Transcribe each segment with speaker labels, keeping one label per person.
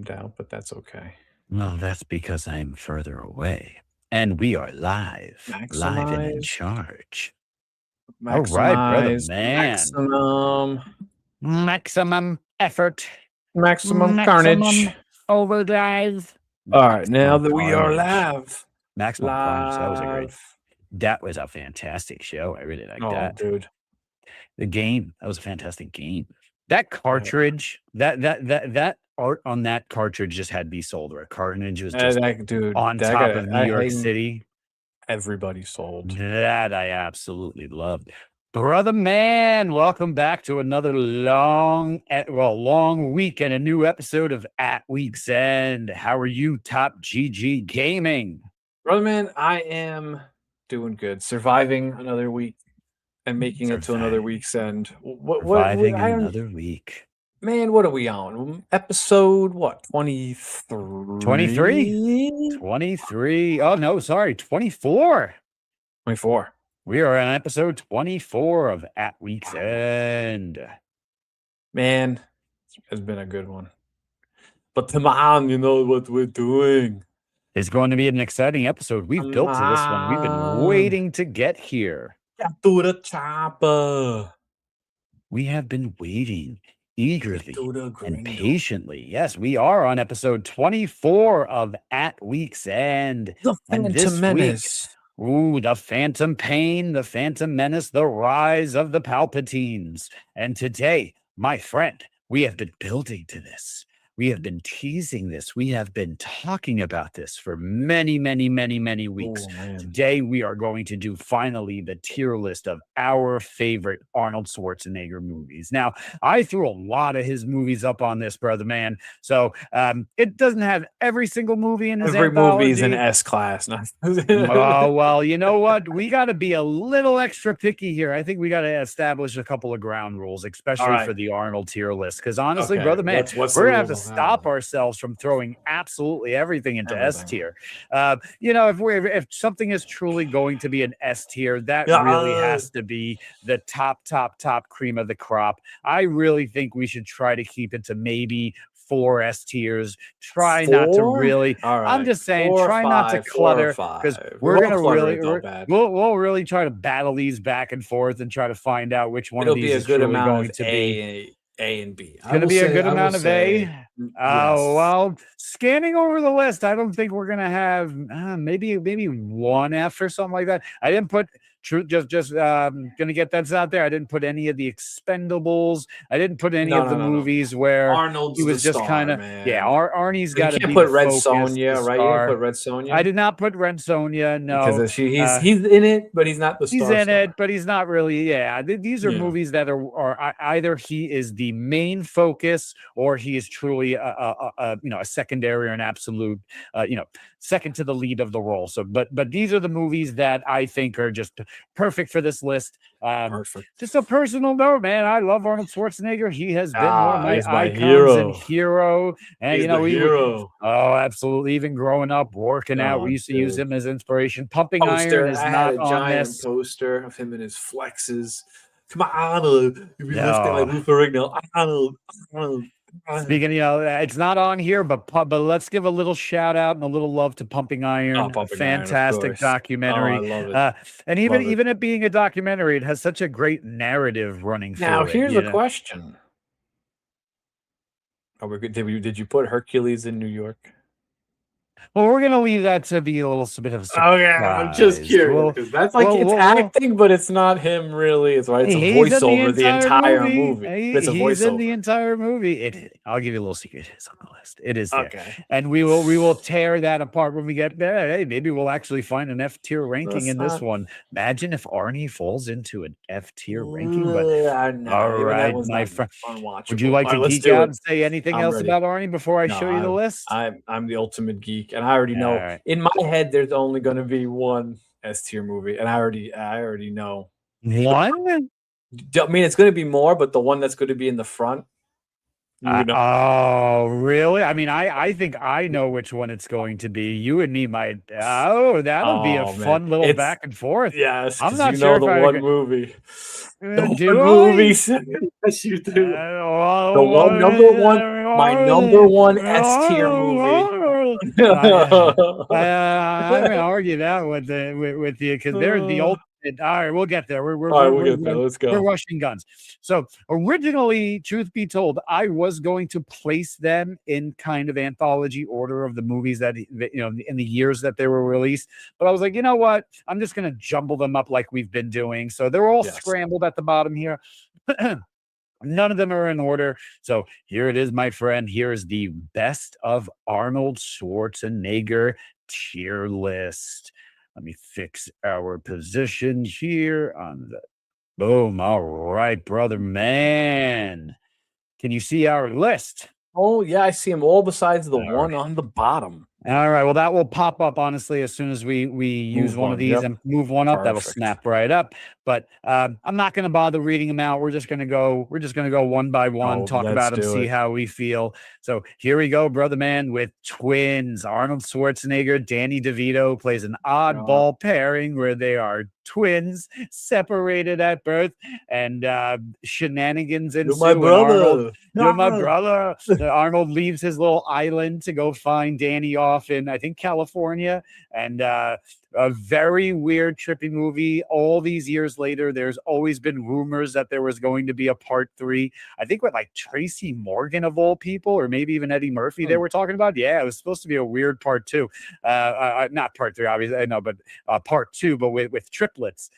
Speaker 1: zoomed out, but that's okay.
Speaker 2: Well, that's because I'm further away. And we are live and in
Speaker 1: Maximize,
Speaker 2: charge. All right, brother
Speaker 1: maximize,
Speaker 2: man. Maximum effort,
Speaker 1: maximum carnage.
Speaker 2: maximum overdrive,
Speaker 1: All right, now
Speaker 2: maximum
Speaker 1: that we are
Speaker 2: carnage.
Speaker 1: live,
Speaker 2: Maximum carnage.
Speaker 1: live.
Speaker 2: That was a fantastic show. I really like
Speaker 1: Oh,
Speaker 2: that.
Speaker 1: dude.
Speaker 2: The game, that was a fantastic game. That cartridge, that art on that cartridge just had to be sold, or carnage was just
Speaker 1: Dude,
Speaker 2: on
Speaker 1: that
Speaker 2: top
Speaker 1: got
Speaker 2: of New York City.
Speaker 1: everybody sold.
Speaker 2: That I absolutely loved. Brother man, welcome back to another long week and a new episode of At Week's End. How are you, Top GG Gaming?
Speaker 1: Brother man, I am doing good. Surviving another week and making it to another week's end.
Speaker 2: Surviving another week.
Speaker 1: Man, what are we on? Episode, what, 23?
Speaker 2: 23? 23. Oh, no, sorry, 24.
Speaker 1: 24.
Speaker 2: We are on episode 24 of At Week's End.
Speaker 1: Man, it's been a good one. But tomorrow, you know what we're doing.
Speaker 2: It's going to be an exciting episode. We've built to this one. We've been waiting to get here.
Speaker 1: Get to the chopper.
Speaker 2: We have been waiting eagerly and patiently. Yes, we are on episode 24 of At Week's End.
Speaker 1: The Phantom Menace.
Speaker 2: The Phantom Pain, the Phantom Menace, the Rise of the Palpatines. And today, my friend, we have been building to this. We have been teasing this. We have been talking about this for many, many, many, many weeks. Today, we are going to do finally the tier list of our favorite Arnold Schwarzenegger movies. Now, I threw a lot of his movies up on this, brother man. So it doesn't have every single movie in his anthology.
Speaker 1: Every movie is an S class.
Speaker 2: Oh, well, you know what? We got to be a little extra picky here. I think we got to establish a couple of ground rules, especially for the Arnold tier list. Because honestly, brother man, we're going to have to stop ourselves from throwing absolutely everything into S tier. If something is truly going to be an S tier, that really has to be the top cream of the crop. I really think we should try to keep it to maybe 4 S tiers. Try not to really. I'm just saying, try not to clutter, because we're gonna we'll really try to battle these back and forth and try to find out which one of these is really going to be
Speaker 1: A and B.
Speaker 2: It's going to be a good amount of A. Well, scanning over the list, I don't think we're going to have maybe 1 F or something like that. I didn't put just going to get that out there. I didn't put any of the Expendables. I didn't put any of the movies where
Speaker 1: Arnold's
Speaker 2: he was just kind of Arnie's got to be
Speaker 1: put Red Sonja, right? You didn't put Red Sonja.
Speaker 2: I did not put Red Sonja. No,
Speaker 1: because he's in it, but he's not the star.
Speaker 2: He's in it, but he's not really. Yeah, these are movies that are either he is the main focus or he is truly a secondary or an absolute second to the lead of the role. So, but these are the movies that I think are just perfect for this list.
Speaker 1: Perfect.
Speaker 2: Just a personal note, man. I love Arnold Schwarzenegger. He has been one of my icons and hero. And hero. Oh, absolutely. Even growing up, working out, we used to use him as inspiration. Pumping Iron is not on this.
Speaker 1: Poster of him and his flexes. Come on, Arnold. You'll be lifting like Wolverine. Arnold.
Speaker 2: Speaking, it's not on here, but let's give a little shout out and a little love to Pumping Iron. Fantastic documentary.
Speaker 1: I love it.
Speaker 2: And even it being a documentary, it has such a great narrative running through it.
Speaker 1: Now, here's a question. Did you put Hercules in New York?
Speaker 2: Well, we're gonna leave that to be a little bit of a surprise.
Speaker 1: Okay, I'm just curious because that's it's acting, but it's not him really. It's a voiceover the entire movie. It's a voiceover.
Speaker 2: He's in the entire movie. I'll give you a little secret. It is on the list. It is there. Okay, and we will tear that apart when we get there. Hey, maybe we'll actually find an F tier ranking in this one. Imagine if Arnie falls into an F tier ranking. But all right, my friend, would you like to geek out and say anything else about Arnie before I show you the list?
Speaker 1: I'm the ultimate geek. And I already know in my head there's only going to be one S tier movie, and I already know
Speaker 2: one.
Speaker 1: I mean, it's going to be more, but the one that's going to be in the front.
Speaker 2: Oh, really? I mean, I think I know which one it's going to be. You and me might. That'll be a fun little back and forth.
Speaker 1: Yes,
Speaker 2: I'm not sure
Speaker 1: the one movie.
Speaker 2: The one movie.
Speaker 1: Yes, you do. The one number one. My number one S tier movie.
Speaker 2: I'm gonna argue that with you because they're the ultimate. All right, we'll get there.
Speaker 1: We'll get there. Let's go.
Speaker 2: We're rushing guns. So originally, truth be told, I was going to place them in kind of anthology order of the movies that in the years that they were released. But I was like, you know what? I'm just gonna jumble them up like we've been doing. So they're all scrambled at the bottom here. None of them are in order. So here it is, my friend. Here is the best of Arnold Schwarzenegger tier list. Let me fix our position here on the boom. All right, brother man. Can you see our list?
Speaker 1: Oh, yeah, I see them all besides the one on the bottom.
Speaker 2: All right. Well, that will pop up, honestly, as soon as we use one of these and move one up. That'll snap right up. But I'm not going to bother reading them out. We're just going to go one by one, talk about them, see how we feel. So here we go, brother man, with twins. Arnold Schwarzenegger, Danny DeVito plays an oddball pairing where they are twins separated at birth, and shenanigans ensue.
Speaker 1: You're my brother.
Speaker 2: You're my brother. Arnold leaves his little island to go find Danny off in, I think, California, and a very weird, trippy movie. All these years later, there's always been rumors that there was going to be a part 3. I think with like Tracy Morgan of all people, or maybe even Eddie Murphy. They were talking about. Yeah, it was supposed to be a weird part 2. Not part 3, obviously. I know, but part 2, but with triplets.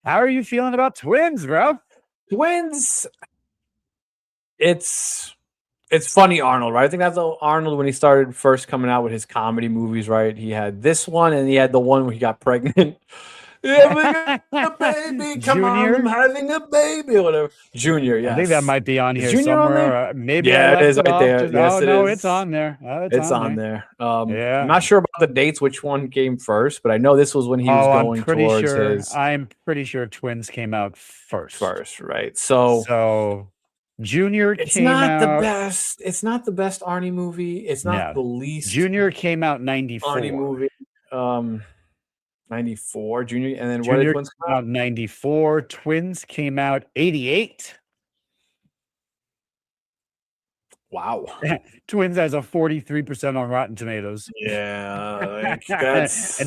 Speaker 2: How are you feeling about twins, bro?
Speaker 1: Twins. It's funny, Arnold, right? I think that's Arnold when he started first coming out with his comedy movies, right? He had this one, and he had the one where he got pregnant. Yeah, a baby, come on, I'm having a baby, or whatever. Junior, yes.
Speaker 2: I think that might be on here
Speaker 1: Junior
Speaker 2: somewhere.
Speaker 1: On
Speaker 2: maybe
Speaker 1: it is right there. Yes,
Speaker 2: it's on there.
Speaker 1: It's on there. I'm not sure about the dates, which one came first, but I know this was when he was going towards his.
Speaker 2: I'm pretty sure Twins came out first.
Speaker 1: First, right? So
Speaker 2: Junior came out.
Speaker 1: It's not the best Arnie movie. It's not the least.
Speaker 2: Junior came out 94.
Speaker 1: Arnie movie. 94. Junior, and then
Speaker 2: Junior
Speaker 1: what did Twins
Speaker 2: come out? 94. Twins came out 88.
Speaker 1: Wow.
Speaker 2: Twins has a 43% on Rotten Tomatoes.
Speaker 1: Yeah, that's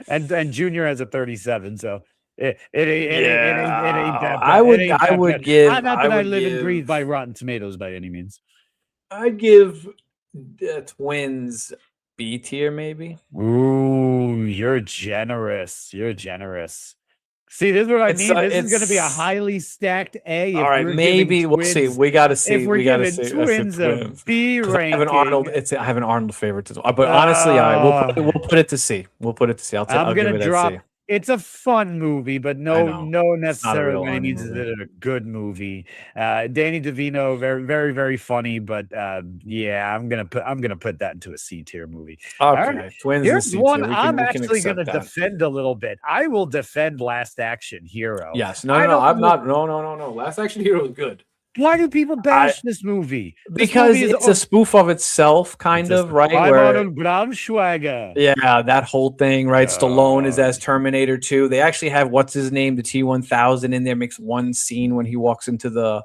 Speaker 2: and Junior has a 37. So it ain't that bad.
Speaker 1: I would give.
Speaker 2: Not that I live and breathe by Rotten Tomatoes by any means.
Speaker 1: I'd give Twins B tier, maybe.
Speaker 2: Ooh, you're generous. You're generous. See, this is what I mean. This is going to be a highly stacked A.
Speaker 1: All right, maybe we'll see. We got to see.
Speaker 2: We got to see. Twins a B ranking.
Speaker 1: I have an Arnold favorite as well. But honestly, we'll put it to C. We'll put it to C.
Speaker 2: I'm going to drop. It's a fun movie, but no necessarily means is it a good movie. Danny DeVito, very, very, very funny, but yeah, I'm gonna put that into a C tier movie.
Speaker 1: Okay, right. Twins.
Speaker 2: Here's one I'm actually gonna defend a little bit. I will defend Last Action Hero.
Speaker 1: Yes, I'm not. No. Last Action Hero is good.
Speaker 2: Why do people bash this movie?
Speaker 1: Because it's a spoof of itself, kind of, right?
Speaker 2: Arnold Schwarzenegger.
Speaker 1: Yeah, that whole thing, right? Stallone is as Terminator 2. They actually have what's his name, the T-1000 in there. Makes one scene when he walks into the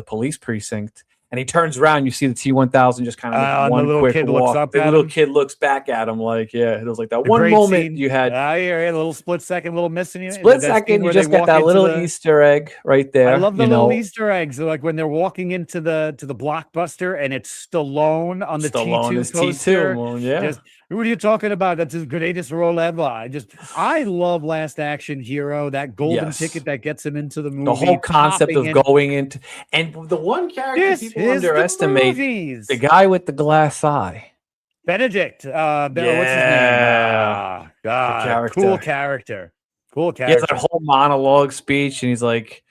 Speaker 1: police precinct. And he turns around, you see the T-1000 just kind of one quick walk. The little kid looks back at him like, it was like that one moment scene. You had.
Speaker 2: A little split second, little missing.
Speaker 1: Split second, you just got that little Easter egg right there.
Speaker 2: I love the little Easter eggs. So when they're walking into the Blockbuster and it's Stallone on the T2 poster.
Speaker 1: Yeah.
Speaker 2: What are you talking about? That's his greatest role ever. I love Last Action Hero. That golden ticket that gets him into the movie.
Speaker 1: The whole concept of going into, and the one character people underestimate, the guy with the glass eye.
Speaker 2: Benedict. What's his name? God, cool character. He has
Speaker 1: that whole monologue speech, and he's like,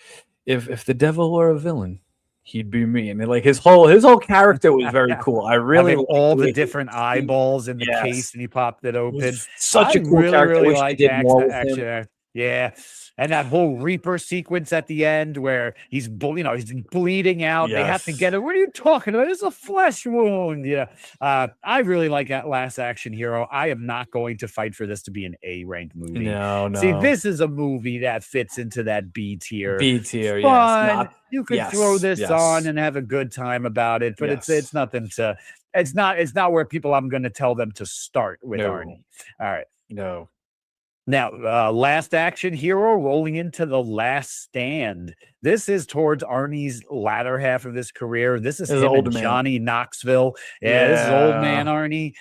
Speaker 1: if the devil were a villain, he'd be me. And like his whole character was very cool. I really
Speaker 2: all the different eyeballs in the case, and he popped it open.
Speaker 1: Such a cool character.
Speaker 2: Really like
Speaker 1: did more with him.
Speaker 2: Yeah, and that whole Reaper sequence at the end where he's he's bleeding out. They have to get it. What are you talking about? It's a flesh wound. Yeah, I really like that Last Action Hero. I am not going to fight for this to be an A-ranked movie.
Speaker 1: No.
Speaker 2: See, this is a movie that fits into that B tier.
Speaker 1: B tier,
Speaker 2: yes. You could throw this on and have a good time about it, but it's nothing to. It's not where people I'm going to tell them to start with Arnie. All right.
Speaker 1: No.
Speaker 2: Now, Last Action Hero rolling into The Last Stand. This is towards Arnie's latter half of his career. This is him and Johnny Knoxville. Yeah, this is old man Arnie.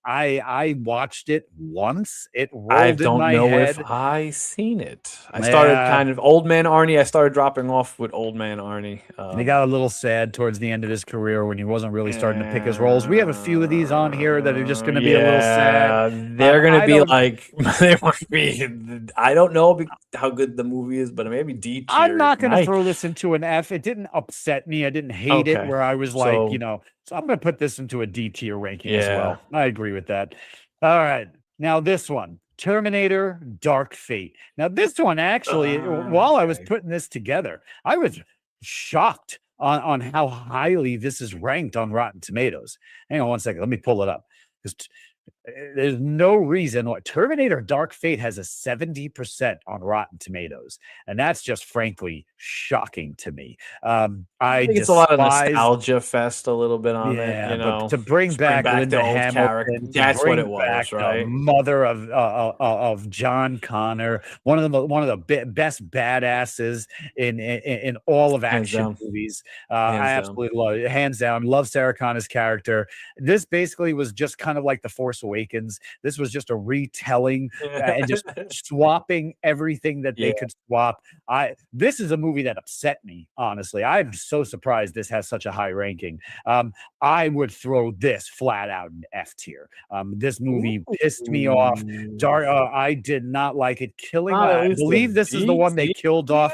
Speaker 2: I watched it once. It rolled in my head. I don't know if
Speaker 1: I seen it. I started kind of old man Arnie. I started dropping off with old man Arnie.
Speaker 2: He got a little sad towards the end of his career when he wasn't really starting to pick his roles. We have a few of these on here that are just going to be a little sad.
Speaker 1: They're going to be like, they might be. I don't know how good the movie is, but maybe D tier.
Speaker 2: I'm not going to throw this into an F. It didn't upset me. I didn't hate it where I was like, so I'm going to put this into a D tier ranking as well. I agree with that. All right. Now this one, Terminator Dark Fate. Now this one actually, while I was putting this together, I was shocked on how highly this is ranked on Rotten Tomatoes. Hang on one second. Let me pull it up. There's no reason why Terminator Dark Fate has a 70% on Rotten Tomatoes, and that's just frankly shocking to me. I think
Speaker 1: it's a lot of nostalgia fest a little bit on it,
Speaker 2: but to bring back Linda Hamilton,
Speaker 1: that's what it was, right?
Speaker 2: The mother of John Connor, one of the best badasses in all of action movies. I absolutely love it, hands down. Love Sarah Connor's character. This basically was just kind of like The Force Awakens. This was just a retelling and just swapping everything that they could swap. This is a movie that upset me, honestly. I'm so surprised this has such a high ranking. I would throw this flat out in F tier. This movie pissed me off. I did not like it. I believe this is the one they killed off.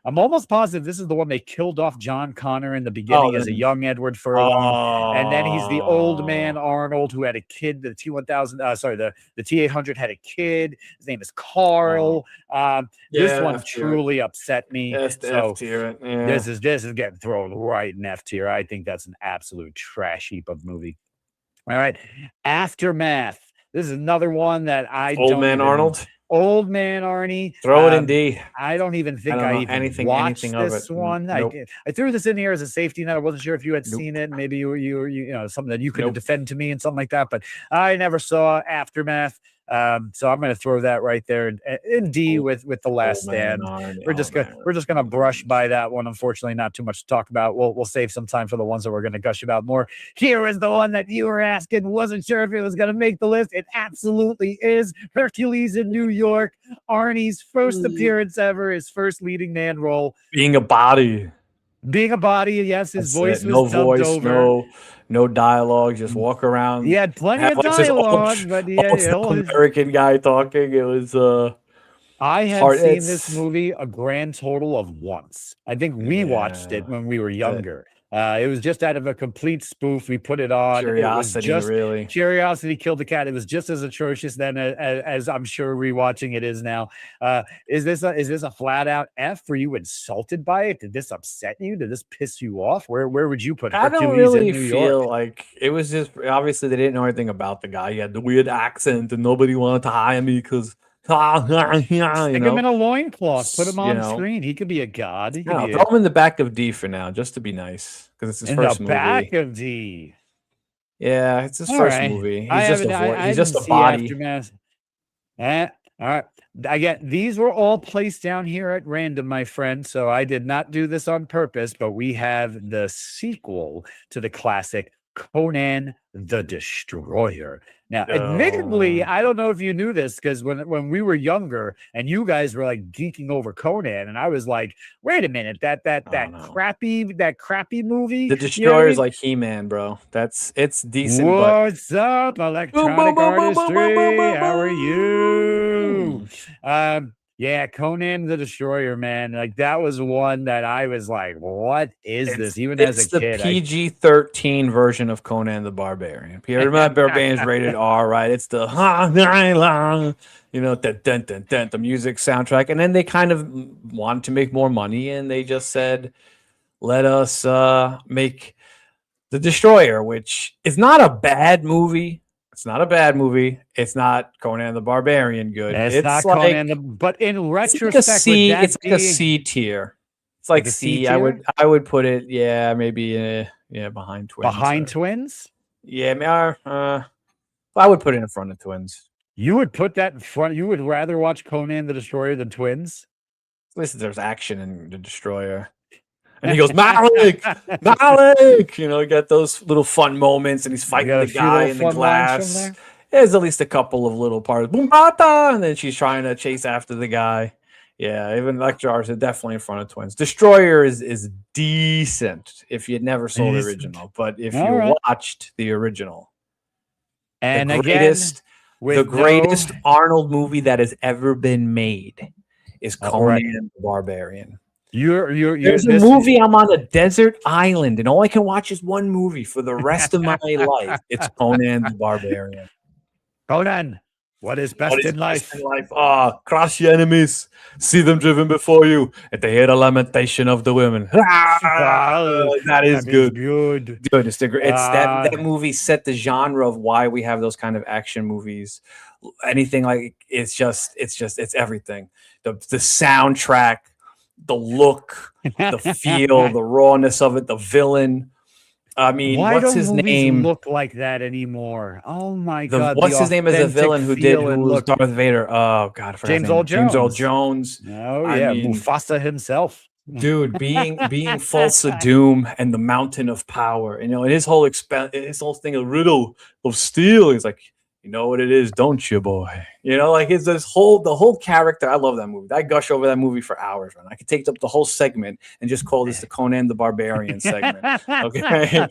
Speaker 2: I'm almost positive this is the one they killed off John Connor in the beginning as a young Edward Furlong. And then he's the old man Arnold who had a kid. The T-1000, the T-800 had a kid. His name is Carl. This one truly upset me. So this is getting thrown right in F tier. I think that's an absolute trash heap of movie. All right. Aftermath. This is another one that
Speaker 1: Old man Arnold.
Speaker 2: Old man Arnie.
Speaker 1: Throw it in D.
Speaker 2: I don't even think I even watched this one. Nope. I threw this in here as a safety net. I wasn't sure if you had seen it. Maybe you something that you could defend to me and something like that. But I never saw Aftermath. So I'm going to throw that right there in D with The Last Stand. We're just going to brush by that one. Unfortunately, not too much to talk about. We'll save some time for the ones that we're going to gush about more. Here is the one that you were asking. Wasn't sure if it was going to make the list. It absolutely is. Hercules in New York. Arnie's first appearance ever. His first leading man role.
Speaker 1: Being a body.
Speaker 2: Yes. His voice was dubbed over.
Speaker 1: No dialogue, just walk around.
Speaker 2: He had plenty of dialogue, but
Speaker 1: American guy talking. It was
Speaker 2: I have seen this movie a grand total of once. I think we watched it when we were younger. It was just out of a complete spoof. We put it on. Curiosity killed the cat. It was just as atrocious then as I'm sure rewatching it is now. Is this a flat out F? Were you insulted by it? Did this upset you? Did this piss you off? Where would you put Hercules?
Speaker 1: I don't really feel like it was just obviously they didn't know anything about the guy. He had the weird accent and nobody wanted to hire me because
Speaker 2: Stick him in a loincloth. Put him on the screen. He could be a god.
Speaker 1: Throw him in the back of D for now, just to be nice, because it's his first movie.
Speaker 2: Back of D.
Speaker 1: Yeah, it's his first movie. He's just a body.
Speaker 2: All right. Again, these were all placed down here at random, my friend. So I did not do this on purpose, but we have the sequel to the classic Conan the Destroyer. Now, admittedly, I don't know if you knew this, because when we were younger and you guys were like geeking over Conan, and I was like, wait a minute, that crappy movie.
Speaker 1: The Destroyer is like He-Man, bro. It's decent.
Speaker 2: What's up, electronic artistry? How are you? Yeah, Conan the Destroyer, man. Like that was one that I was like, what is this? Even as a
Speaker 1: the
Speaker 2: kid,
Speaker 1: PG-13 version of Conan the Barbarian. The Barbarian is rated R, right? It's the the music soundtrack, and then they kind of wanted to make more money, and they just said, let us make the Destroyer, which is not a bad movie. It's not a bad movie. It's not Conan the Barbarian good.
Speaker 2: it's not
Speaker 1: like,
Speaker 2: Conan, but in retrospect,
Speaker 1: it's like a C tier. It's like C. I would put it, maybe behind Twins.
Speaker 2: Behind Twins?
Speaker 1: Yeah, I would put it in front of Twins.
Speaker 2: You would put that in front. You would rather watch Conan the Destroyer than Twins?
Speaker 1: Listen, there's action in the Destroyer. And he goes, Malik, Malik. You get those little fun moments, and he's fighting the guy in the glass. There's at least a couple of little parts. Boom, bata, and then she's trying to chase after the guy. Yeah, even Electrars are definitely in front of Twins. Destroyer is decent if you never saw the original, but if you watched the original,
Speaker 2: and
Speaker 1: the greatest Arnold movie that has ever been made is Conan the Barbarian.
Speaker 2: There's
Speaker 1: a movie. I'm on a desert island, and all I can watch is one movie for the rest of my life. It's Conan the Barbarian.
Speaker 2: Conan, what is best in life?
Speaker 1: Crush your enemies, see them driven before you, and to hear the lamentation of the women. That is good. Dude, it's that movie set the genre of why we have those kind of action movies. Anything like it's everything. The soundtrack, the look, the feel, the rawness of it, the villain. I mean,
Speaker 2: why
Speaker 1: what's his name?
Speaker 2: Look like that anymore? Oh my god!
Speaker 1: What's his name as a villain who was Darth Vader? Oh god, I forgot
Speaker 2: James Earl Jones.
Speaker 1: James Earl Jones.
Speaker 2: Oh yeah, Mufasa himself.
Speaker 1: Dude, being Fulsa Doom and the Mountain of Power, and his whole thing, a riddle of steel. He's like, you know what it is, don't you, boy? It's the whole character. I love that movie. I gush over that movie for hours, man. I could take up the whole segment and just call this the Conan the Barbarian segment. Okay,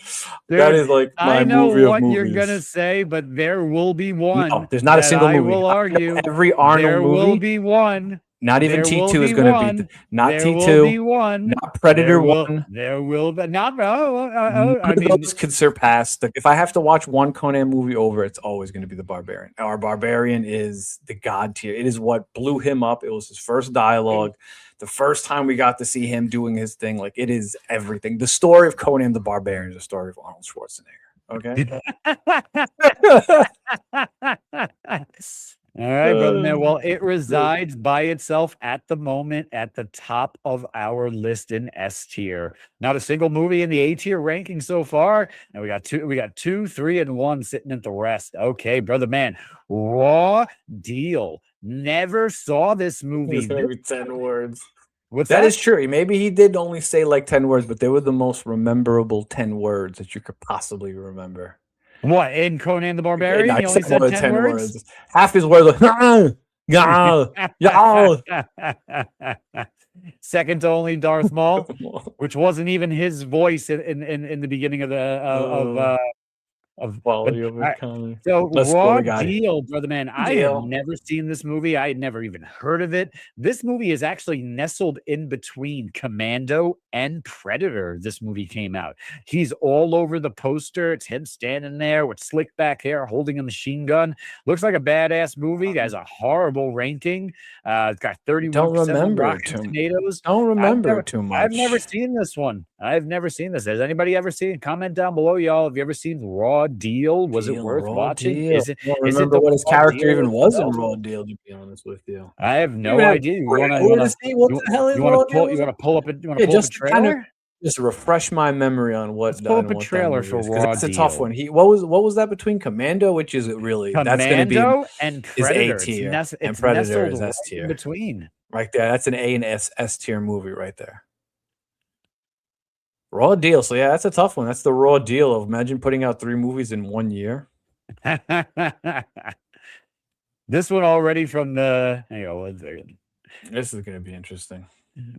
Speaker 1: dude, that is like my movie of movies. I know what you're
Speaker 2: gonna say, but there will be one.
Speaker 1: No, there's not a single movie.
Speaker 2: I will argue
Speaker 1: every Arnold movie.
Speaker 2: There will be one.
Speaker 1: Not even T2 is going to be not T2. Not Predator 1.
Speaker 2: There will be not.
Speaker 1: Those could surpass. If I have to watch one Conan movie over, it's always going to be the Barbarian. Our Barbarian is the god tier. It is what blew him up. It was his first dialogue. The first time we got to see him doing his thing, like it is everything. The story of Conan the Barbarian is the story of Arnold Schwarzenegger. Okay.
Speaker 2: All right, brother man. Well, it resides by itself at the moment at the top of our list in S tier. Not a single movie in the A tier ranking so far. And we got 2, 3, and 1 sitting at the rest. Okay, brother man. Raw Deal. Never saw this movie.
Speaker 1: It's maybe 10 words.
Speaker 2: What's
Speaker 1: that is true. Maybe he did only say like 10 words, but they were the most memorable 10 words that you could possibly remember.
Speaker 2: What, in Conan the Barbarian?
Speaker 1: Yeah,
Speaker 2: he only said 10 words?
Speaker 1: Half his words like,
Speaker 2: second to only Darth Maul, which wasn't even his voice in the beginning of the so Raw Deal, brother man. I have never seen this movie. I had never even heard of it. This movie is actually nestled in between Commando and Predator. This movie came out. He's all over the poster. It's him standing there with slick back hair holding a machine gun. Looks like a badass movie. It has a horrible ranking. It's got 31% Rotten Tomatoes.
Speaker 1: Don't remember too much.
Speaker 2: I've never seen this one. I've never seen this. Has anybody ever seen? Comment down below, y'all. Have you ever seen Raw Deal? Was it worth watching?
Speaker 1: Is it? I don't remember what his character even was in Raw Deal. To be honest with you,
Speaker 2: I have no idea. You want to pull up a trailer?
Speaker 1: Just refresh my memory on what.
Speaker 2: Let's pull up a trailer for Raw Deal.
Speaker 1: That's a tough one. What was that between Commando, which is really
Speaker 2: Commando and Predator?
Speaker 1: Is A tier, and Predator is S tier.
Speaker 2: Between
Speaker 1: right there, that's an A and S tier movie right there. Raw Deal. So yeah, that's a tough one. That's the Raw Deal of imagine putting out 3 movies in 1 year.
Speaker 2: This one already from the. Hang on 1 second.
Speaker 1: This is going to be interesting.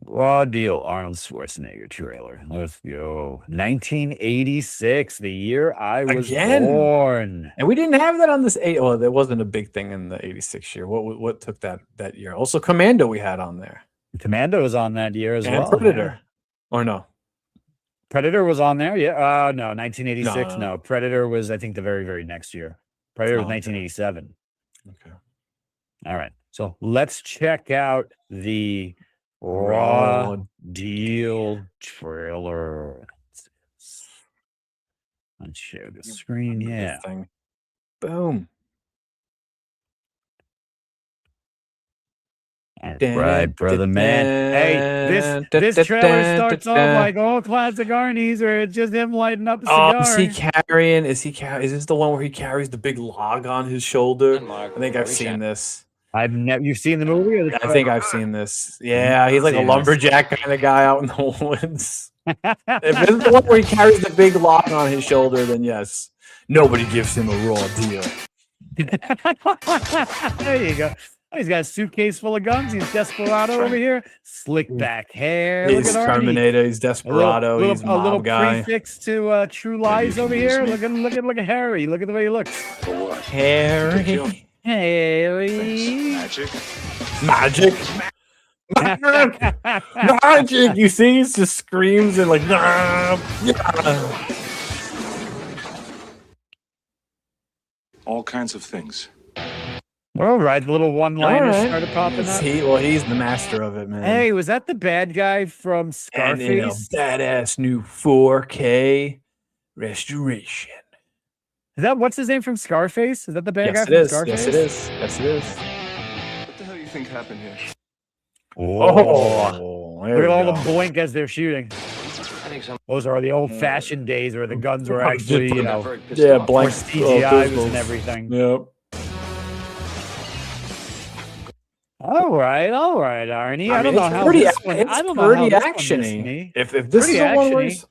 Speaker 2: Raw deal. Arnold Schwarzenegger trailer. Let's go. 1986, the year I was born.
Speaker 1: And we didn't have that on this. Well, there wasn't a big thing in the 86 year. What took that year? Also, Commando we had on there.
Speaker 2: Commando was on that year as well.
Speaker 1: Predator. Or no?
Speaker 2: Predator was on there. Yeah. No, 1986. No. Predator was, I think, the very, very next year. Predator was 1987.
Speaker 1: Okay.
Speaker 2: All right. So let's check out the Raw Deal trailer. Let's share the screen. Yeah.
Speaker 1: Boom.
Speaker 2: That's right, brother man. Hey, this trailer starts off like all classic Arnie's, where it's just him lighting up a cigar.
Speaker 1: Is this the one where he carries the big log on his shoulder? I think I've seen this.
Speaker 2: You've seen the movie? Or
Speaker 1: I think I've seen this. Yeah, he's like a lumberjack kind of guy out in the woods. If it's the one where he carries the big log on his shoulder, then yes, nobody gives him a raw deal.
Speaker 2: There you go. He's got a suitcase full of guns. He's Desperado over here. Slick back hair.
Speaker 1: He's Terminator. He's Desperado. He's a little
Speaker 2: guy. Prefix to True Lies over here. Look at Harry. Look at the way he looks.
Speaker 1: Harry. Magic. Magic. You see, he just screams and like.
Speaker 3: All kinds of things.
Speaker 2: All right, the little one-liners started popping up.
Speaker 1: He's the master of it, man.
Speaker 2: Hey, was that the bad guy from Scarface?
Speaker 1: And in a badass new 4K restoration.
Speaker 2: What's his name from Scarface? Is that the bad guy from Scarface?
Speaker 1: Yes, it is.
Speaker 3: What the hell do you think happened here?
Speaker 2: Look at all the blink as they're shooting. Those are the old-fashioned days where the guns were actually,
Speaker 1: blank
Speaker 2: CGI and everything.
Speaker 1: Yep.
Speaker 2: All right, Arnie. I don't know how
Speaker 1: pretty,
Speaker 2: this one.
Speaker 1: I don't know how this actiony. If this is the one where if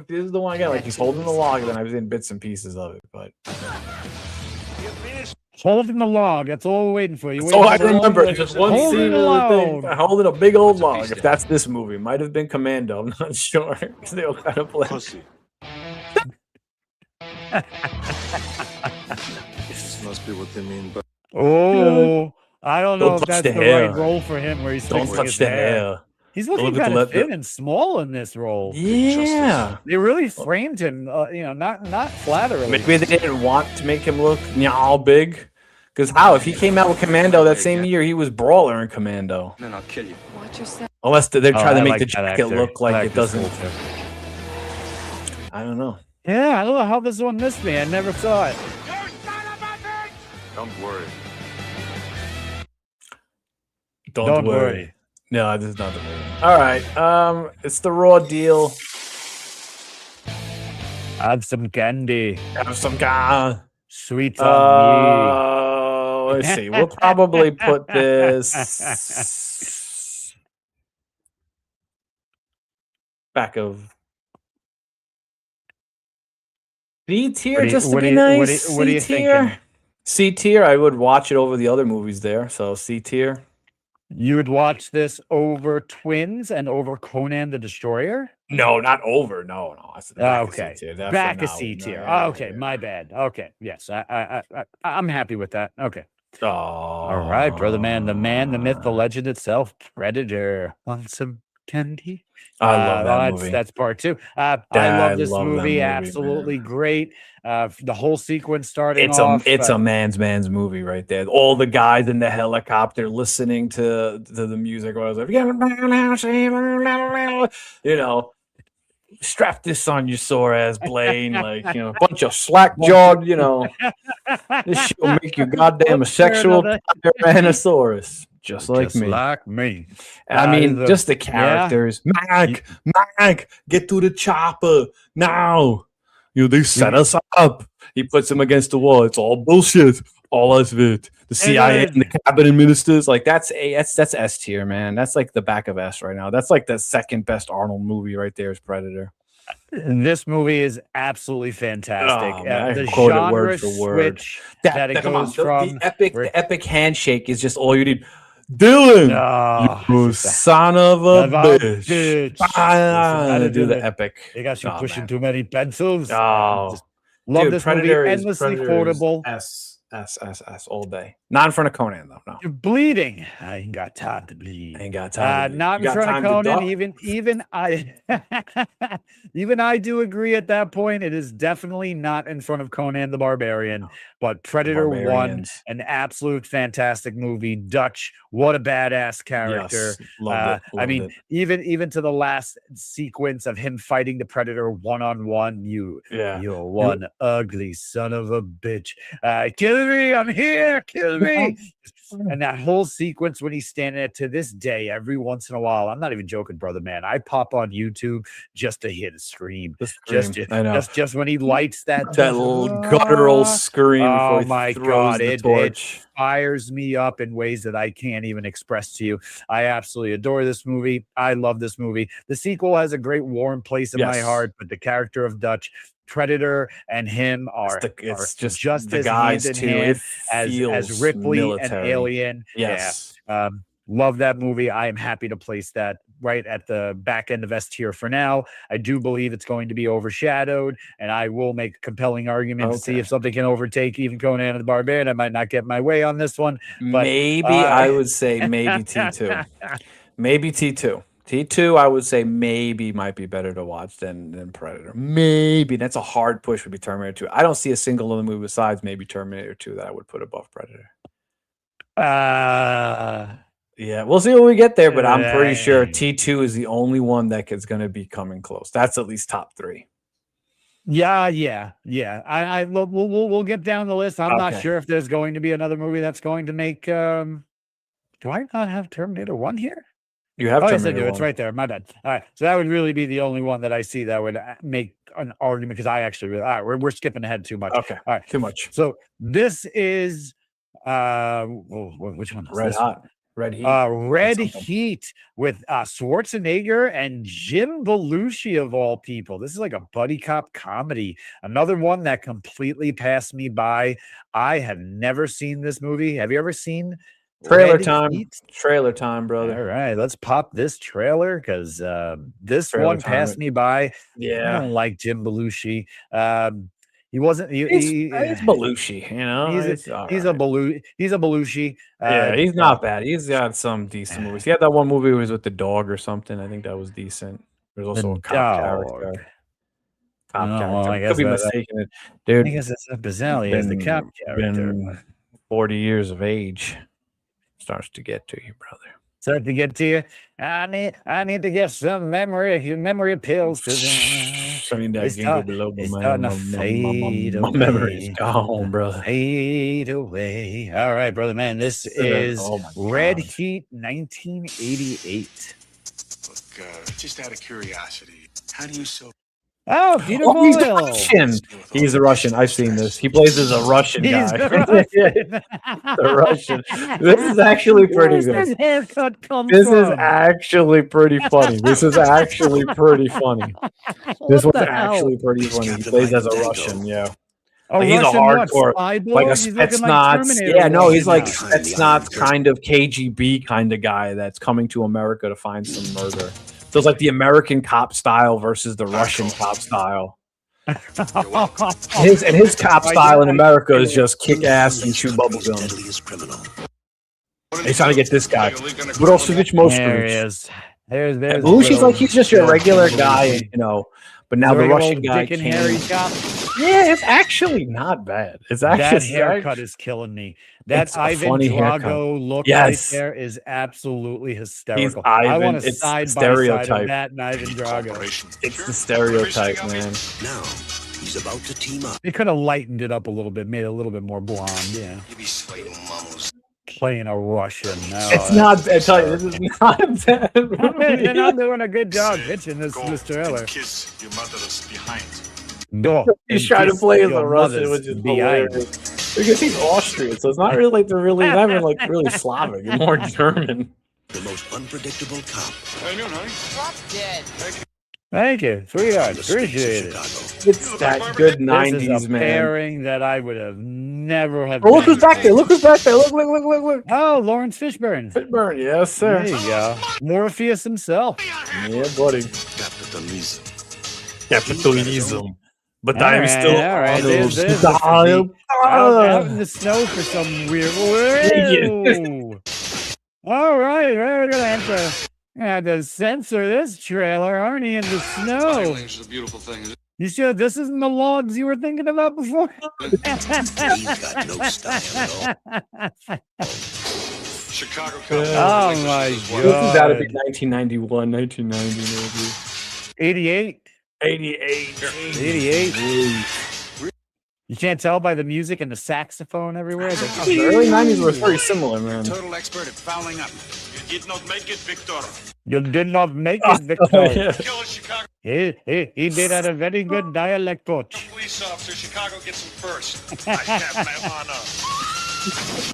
Speaker 1: this is the one again, like he's holding the log, then I've seen bits and pieces of it. But
Speaker 2: holding the log, that's all we're waiting for.
Speaker 1: I remember just one scene holding a big old log. If that's this movie, might have been Commando. I'm not sure because they all kind of play.
Speaker 3: This must be what they mean. But
Speaker 2: I don't know if that's the right role for him where he's
Speaker 1: don't touch the hair.
Speaker 2: He's looking kind of thin and small in this role.
Speaker 1: Yeah.
Speaker 2: They really framed him, not flatteringly.
Speaker 1: Maybe they didn't want to make him look big. Because if he came out with Commando that same year, he was Brawler in Commando.
Speaker 3: Then I'll kill you.
Speaker 1: Unless they're trying to make the jacket look like it doesn't. I don't know.
Speaker 2: Yeah, I don't know how this one missed me. I never saw it.
Speaker 3: Don't worry.
Speaker 1: Don't worry. No, this is not the movie. All right. It's the Raw Deal.
Speaker 2: Have some candy.
Speaker 1: Have some candy.
Speaker 2: Sweet on me.
Speaker 1: Let's see. We'll probably put this back of C tier just to be nice.
Speaker 2: What are you thinking?
Speaker 1: C tier. I would watch it over the other movies there. So C tier.
Speaker 2: You would watch this over Twins and over Conan the Destroyer?
Speaker 1: No, not over. No.
Speaker 2: Okay. Back of C tier. Okay, my bad. Okay. Yes. I'm happy with that. Okay. All right, brother man, the myth, the legend itself, Predator. Want some candy?
Speaker 1: I love that movie.
Speaker 2: That's part two. I love this movie. Absolutely great. The whole sequence starting off.
Speaker 1: It's a man's movie right there. All the guys in the helicopter listening to the music. I was like, strap this on your sore ass, Blaine. Bunch of slack jawed. This shit will make you goddamn a sexual Tyrannosaurus. Just like
Speaker 2: me.
Speaker 1: I mean, just the characters. Yeah. Mac, get to the chopper now. They set us up. He puts them against the wall. It's all bullshit. All of it. The CIA and the cabinet ministers. That's S tier, man. That's like the back of S right now. That's like the second best Arnold movie right there is Predator.
Speaker 2: This movie is absolutely fantastic.
Speaker 1: The genre switch
Speaker 2: that it goes from
Speaker 1: the epic handshake is just all you need. Dylan,
Speaker 2: Oh,
Speaker 1: you son of a bitch.
Speaker 2: Gotta
Speaker 1: Do the epic.
Speaker 2: They got you
Speaker 1: Oh,
Speaker 2: pushing
Speaker 1: man.
Speaker 2: too many pencils.
Speaker 1: Oh,
Speaker 2: Just love
Speaker 1: dude,
Speaker 2: this
Speaker 1: Predator
Speaker 2: movie.
Speaker 1: is
Speaker 2: Endlessly
Speaker 1: Predator
Speaker 2: quotable.
Speaker 1: S all day. Not in front of Conan though. No,
Speaker 2: You're bleeding. I ain't got time to bleed.
Speaker 1: I ain't got time.
Speaker 2: Not in front of Conan. Even I, even I do agree at that point. It is definitely not in front of Conan the Barbarian. But Predator 1, an absolute fantastic movie. Dutch, what a badass character.
Speaker 1: Yes, loved it.
Speaker 2: Even to the last sequence of him fighting the Predator one-on-one. You're one ugly son of a bitch. Kill me, I'm here, kill me. And that whole sequence when he's standing there, to this day, every once in a while, I'm not even joking, brother, man. I pop on YouTube just to hear the scream. Just when he lights that
Speaker 1: little guttural scream.
Speaker 2: Oh my God. It fires me up in ways that I can't even express to you. I absolutely adore this movie. I love this movie. The sequel has a great warm place in my heart, but the character of Dutch, Predator, and him are just
Speaker 1: the
Speaker 2: as
Speaker 1: guys
Speaker 2: hand in
Speaker 1: too.
Speaker 2: hand as Ripley and Alien.
Speaker 1: Yes.
Speaker 2: Yeah. Love that movie. I am happy to place that right at the back end of S tier for now. I do believe it's going to be overshadowed, and I will make a compelling argument to see if something can overtake even Conan the Barbarian. I might not get my way on this one, but
Speaker 1: maybe I would say maybe T2. Maybe T2. T2, I would say maybe might be better to watch than Predator. Maybe. That's a hard push would be Terminator 2. I don't see a single other movie besides maybe Terminator 2 that I would put above Predator. Yeah, we'll see when we get there, but I'm pretty sure T2 is the only one that is going to be coming close. That's at least top 3.
Speaker 2: Yeah. We'll get down the list. I'm not sure if there's going to be another movie that's going to make. Do I not have Terminator 1 here?
Speaker 1: You have Terminator
Speaker 2: 1. Yes, I do. It's right there. My bad. All right, so that would really be the only one that I see that would make an argument because I actually really. All right, we're skipping ahead too much.
Speaker 1: Okay,
Speaker 2: all right,
Speaker 1: too much.
Speaker 2: So this is which one?
Speaker 1: Red Hot. Red Heat.
Speaker 2: Red Heat with Schwarzenegger and Jim Belushi of all people. This is like a buddy cop comedy. Another one that completely passed me by. I have never seen this movie. Have you ever seen
Speaker 1: Trailer time? Trailer time, brother.
Speaker 2: All right, let's pop this trailer because this one passed me by.
Speaker 1: Yeah,
Speaker 2: I don't like Jim Belushi. He wasn't.
Speaker 1: He's Belushi, you know.
Speaker 2: He's a Belushi.
Speaker 1: Yeah, he's not bad. He's got some decent movies. He had that one movie where he was with the dog or something. I think that was decent. There's also a cop character. I could be mistaken it, dude.
Speaker 2: I guess it's Bizarre as the cop character.
Speaker 1: 40 years of age starts to get to you, brother.
Speaker 2: Start to get to you. I need to get some memory pills.
Speaker 1: I mean, that jingle below my memory's gone, brother.
Speaker 2: Fade away. All right, brother, man. This is Red Heat 1988.
Speaker 3: Look, just out of curiosity, how do you so?
Speaker 2: Oh, Peter Boyle.
Speaker 1: He's a Russian. I've seen this. He plays as a Russian guy. The Russian. This is actually pretty good.
Speaker 2: This haircut comes
Speaker 1: This is actually pretty funny. This one's actually pretty funny. He plays as a Russian, yeah. Like he's a hardcore, like a Spetsnaz. Yeah, no, he's like Spetsnaz kind of KGB kind of guy that's coming to America to find some murder. So it's like the American cop style versus the Russian cop style. His cop style in America is just kick ass and chew bubblegum. He's trying to get this guy. Milosevic Moskowitz.
Speaker 2: There's
Speaker 1: Belushi's like he's just your regular guy, you know. But now the Russian guy
Speaker 2: Dick and Harry cop.
Speaker 1: Yeah, it's actually not bad. It's actually
Speaker 2: that haircut is killing me. That Ivan Drago look right there is absolutely hysterical. I want to side by side of that and Ivan Drago.
Speaker 1: It's the stereotype, man.
Speaker 4: Now he's about to team up.
Speaker 2: They could have lightened it up a little bit, made it a little bit more blonde. Yeah. Playing a Russian. No,
Speaker 1: it's not. I tell you, this is not a bad movie.
Speaker 2: They're not doing a good job pitching this trailer.
Speaker 3: Kiss your mother's behind.
Speaker 2: No,
Speaker 1: he's trying to play as a Russian, which is hilarious. Because he's Austrian, so it's not really like not even like really Slavic. It's more German.
Speaker 4: The most unpredictable cop.
Speaker 3: How you doing, honey?
Speaker 5: Drop dead.
Speaker 2: Thank you, sweetheart. Appreciate it.
Speaker 1: It's that good 90s,
Speaker 2: this is a
Speaker 1: man.
Speaker 2: pairing that I would have never have.
Speaker 1: Oh, look who's back there! Look who's back there! Look!
Speaker 2: Oh, Lawrence Fishburne.
Speaker 1: Fishburne, yes, sir.
Speaker 2: There you go. Morpheus himself.
Speaker 1: Yeah, buddy. Capitalism. But I'm still
Speaker 2: all right.
Speaker 1: Arnold.
Speaker 2: There's out in the snow for some weird. Whoa. All right, we're gonna have to censor this trailer, aren't he? In the snow.
Speaker 3: Is a beautiful thing.
Speaker 2: You sure this isn't the logs you were thinking about before?
Speaker 4: He's got no style at all.
Speaker 3: Chicago.
Speaker 2: Oh my god!
Speaker 1: This has got to be 1991, 1990, maybe.
Speaker 2: 88.
Speaker 1: 88.
Speaker 2: You can't tell by the music and the saxophone everywhere.
Speaker 1: The early 90s were very similar, man.
Speaker 3: Total expert at fouling up. You did not make it, Victor.
Speaker 2: You did not make it, Victor.
Speaker 1: Yeah.
Speaker 3: Kill Chicago.
Speaker 2: He did have a very good dialect coach.
Speaker 3: Police officer, Chicago gets him first. I have my honor.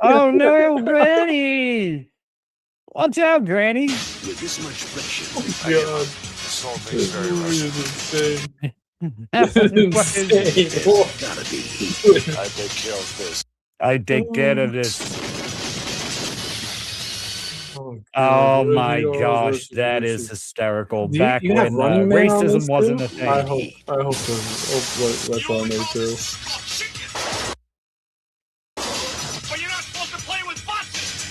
Speaker 2: Oh no, Granny! Watch out, Granny!
Speaker 4: With this much friction,
Speaker 1: God.
Speaker 3: This whole thing's very Russian.
Speaker 1: This is insane.
Speaker 4: gotta be heat.
Speaker 3: I take care of this.
Speaker 2: I take care of this.
Speaker 1: Oh,
Speaker 2: Oh my gosh, that is hysterical.
Speaker 1: Do
Speaker 2: Back
Speaker 1: you have
Speaker 2: when
Speaker 1: Running Man on
Speaker 2: racism
Speaker 1: this
Speaker 2: wasn't
Speaker 1: too?
Speaker 2: a thing.
Speaker 1: I hope that's on there too.
Speaker 3: But you're not supposed to play with buttons.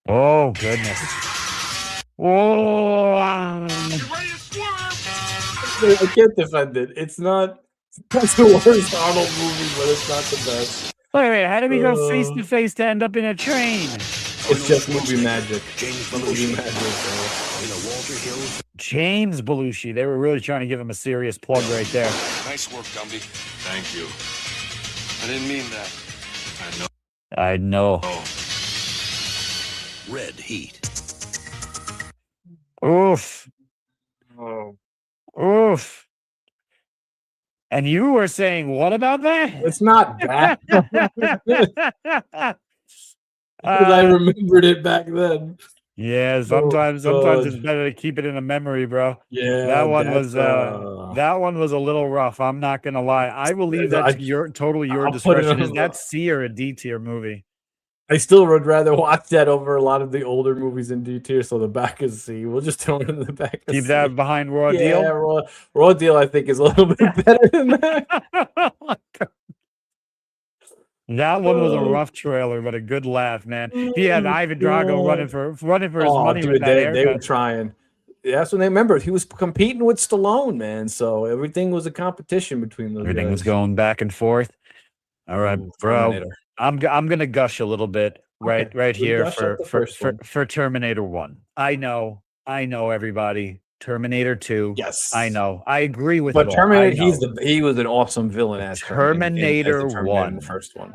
Speaker 2: Oh goodness. Oh,
Speaker 3: You ready to swerve?
Speaker 1: I can't defend it. It's not. That's the worst Arnold movie, but it's not the best.
Speaker 2: wait, how do we go face to face to end up in a train?
Speaker 1: It's just movie magic.
Speaker 4: James
Speaker 1: Movie
Speaker 4: Belushi
Speaker 1: magic.
Speaker 4: in a Walter Hill.
Speaker 2: James Belushi. They were really trying to give him a serious plug right there.
Speaker 3: Nice work, Gumby. Thank you. I didn't mean that. I know.
Speaker 2: I know.
Speaker 4: Red Heat.
Speaker 2: Oof.
Speaker 1: Oh.
Speaker 2: Oof. And you were saying what about that?
Speaker 1: It's not bad. Because I remembered it back then.
Speaker 2: Yeah, sometimes it's better to keep it in a memory, bro.
Speaker 1: Yeah,
Speaker 2: That one was a little rough. I'm not gonna lie. I will leave that to your totally your
Speaker 1: I'll put it
Speaker 2: discretion.
Speaker 1: on
Speaker 2: Is that C or a D tier movie?
Speaker 1: I still would rather watch that over a lot of the older movies in D tier. So the back is C. We'll just throw it in the back. Of
Speaker 2: Keep
Speaker 1: C.
Speaker 2: that behind Raw
Speaker 1: Yeah,
Speaker 2: Deal.
Speaker 1: Raw Deal. I think is a little bit better than that.
Speaker 2: That one was a rough trailer, but a good laugh, man. He had Ivan Drago running for his money
Speaker 1: dude,
Speaker 2: with that
Speaker 1: they were
Speaker 2: haircut.
Speaker 1: trying. Yeah, that's when they remember he was competing with Stallone, man. So everything was a competition between those.
Speaker 2: Everything was
Speaker 1: guys.
Speaker 2: going back and forth. All right, bro.
Speaker 1: Terminator.
Speaker 2: I'm gonna gush a little bit right
Speaker 1: We
Speaker 2: here
Speaker 1: gush at the
Speaker 2: for
Speaker 1: first one.
Speaker 2: for Terminator 1. I know everybody. Terminator 2.
Speaker 1: Yes,
Speaker 2: I know. I agree with
Speaker 1: But
Speaker 2: it all.
Speaker 1: Terminator,
Speaker 2: I know.
Speaker 1: he was an awesome villain as
Speaker 2: Terminator
Speaker 1: as the
Speaker 2: 1.
Speaker 1: the first one.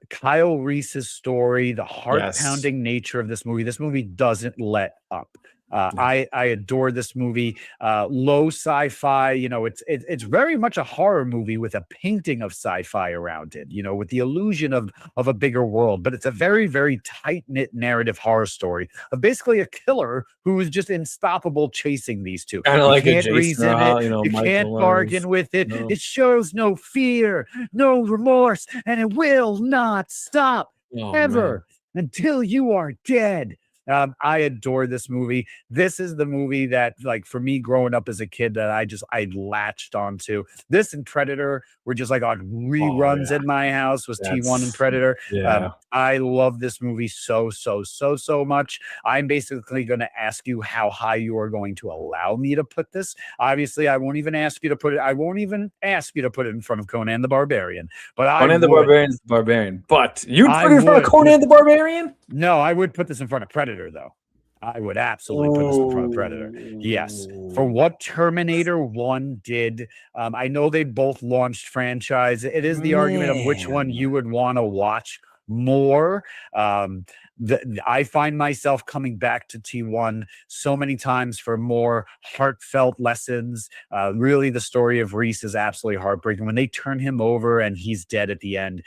Speaker 2: Kyle Reese's story, the heart-pounding nature of this movie. This movie doesn't let up. I adore this movie. Low sci-fi, it's very much a horror movie with a painting of sci-fi around it, with the illusion of a bigger world. But it's a very, very tight-knit narrative horror story of basically a killer who is just unstoppable chasing these two.
Speaker 1: Kind of like
Speaker 2: you
Speaker 1: a
Speaker 2: can't
Speaker 1: Jason
Speaker 2: reason
Speaker 1: Rahl,
Speaker 2: it. You
Speaker 1: Michael
Speaker 2: can't
Speaker 1: Myers.
Speaker 2: bargain with it.
Speaker 1: No.
Speaker 2: It shows no fear, no remorse, and it will not stop
Speaker 1: Oh,
Speaker 2: ever until you are dead. I adore this movie. This is the movie that, like, for me growing up as a kid, that I latched onto. This and Predator were just like on reruns at my house. Was T1 and Predator.
Speaker 1: Yeah.
Speaker 2: I love this movie so much. I'm basically going to ask you how high you are going to allow me to put this. Obviously, I won't even ask you to put it. I won't even ask you to put it in front of Conan the Barbarian. But
Speaker 1: Conan the Barbarian is the Barbarian. But you put it in front of Conan the Barbarian?
Speaker 2: No, I would put this in front of Predator, though. I would absolutely put this in front of Predator. Yes. For what Terminator 1 did, I know they both launched franchise. It is the argument of which one you would want to watch more. I find myself coming back to T1 so many times for more heartfelt lessons. Really, the story of Reese is absolutely heartbreaking. When they turn him over and he's dead at the end,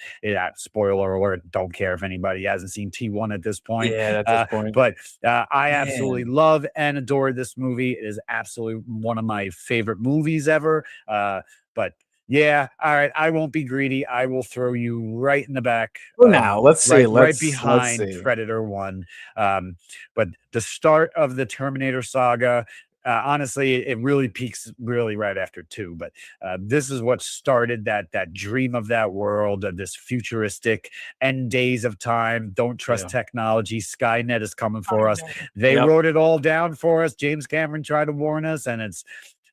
Speaker 2: spoiler alert, don't care if anybody hasn't seen T1 at this point.
Speaker 1: Yeah, at this point.
Speaker 2: But I absolutely love and adore this movie. It is absolutely one of my favorite movies ever. But Yeah, all right. I won't be greedy. I will throw you right in the back.
Speaker 1: Now, let's see.
Speaker 2: Right
Speaker 1: Let's
Speaker 2: behind
Speaker 1: see.
Speaker 2: Predator 1. But the start of the Terminator saga, honestly, it really peaks really right after 2. But this is what started that dream of that world, this futuristic end days of time. Don't trust technology. Skynet is coming for us. They wrote it all down for us. James Cameron tried to warn us, and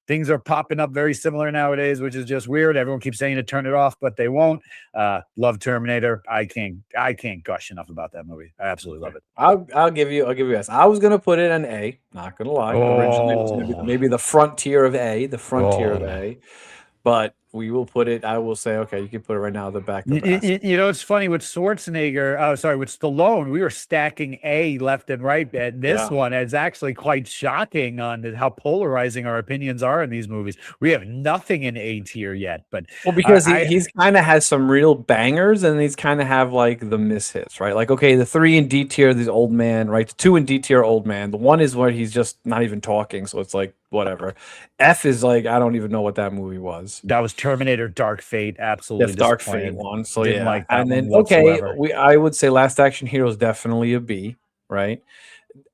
Speaker 2: things are popping up very similar nowadays, which is just weird. Everyone keeps saying to turn it off, but they won't. Love Terminator. I can't gush enough about that movie. I absolutely love it.
Speaker 1: I'll give you S. I was gonna put it an A. Not gonna lie. Originally, it was gonna be maybe the frontier of A. But we will put it. I will say, okay, you can put it right now. The back.
Speaker 2: It's funny with Schwarzenegger. With Stallone, we were stacking A left and right. And this one is actually quite shocking on how polarizing our opinions are in these movies. We have nothing in A tier yet, but
Speaker 1: because he's kind of has some real bangers, and he's kind of have like the mishits, right? Like, okay, the 3 in D tier, these old man, right? The 2 in D tier, old man. The 1 is where he's just not even talking, so it's like whatever. F is like, I don't even know what that movie was.
Speaker 2: That was Terminator Dark Fate. Absolutely.
Speaker 1: Dark Fate one. So
Speaker 2: didn't like that.
Speaker 1: And then I would say Last Action Hero is definitely a B, right?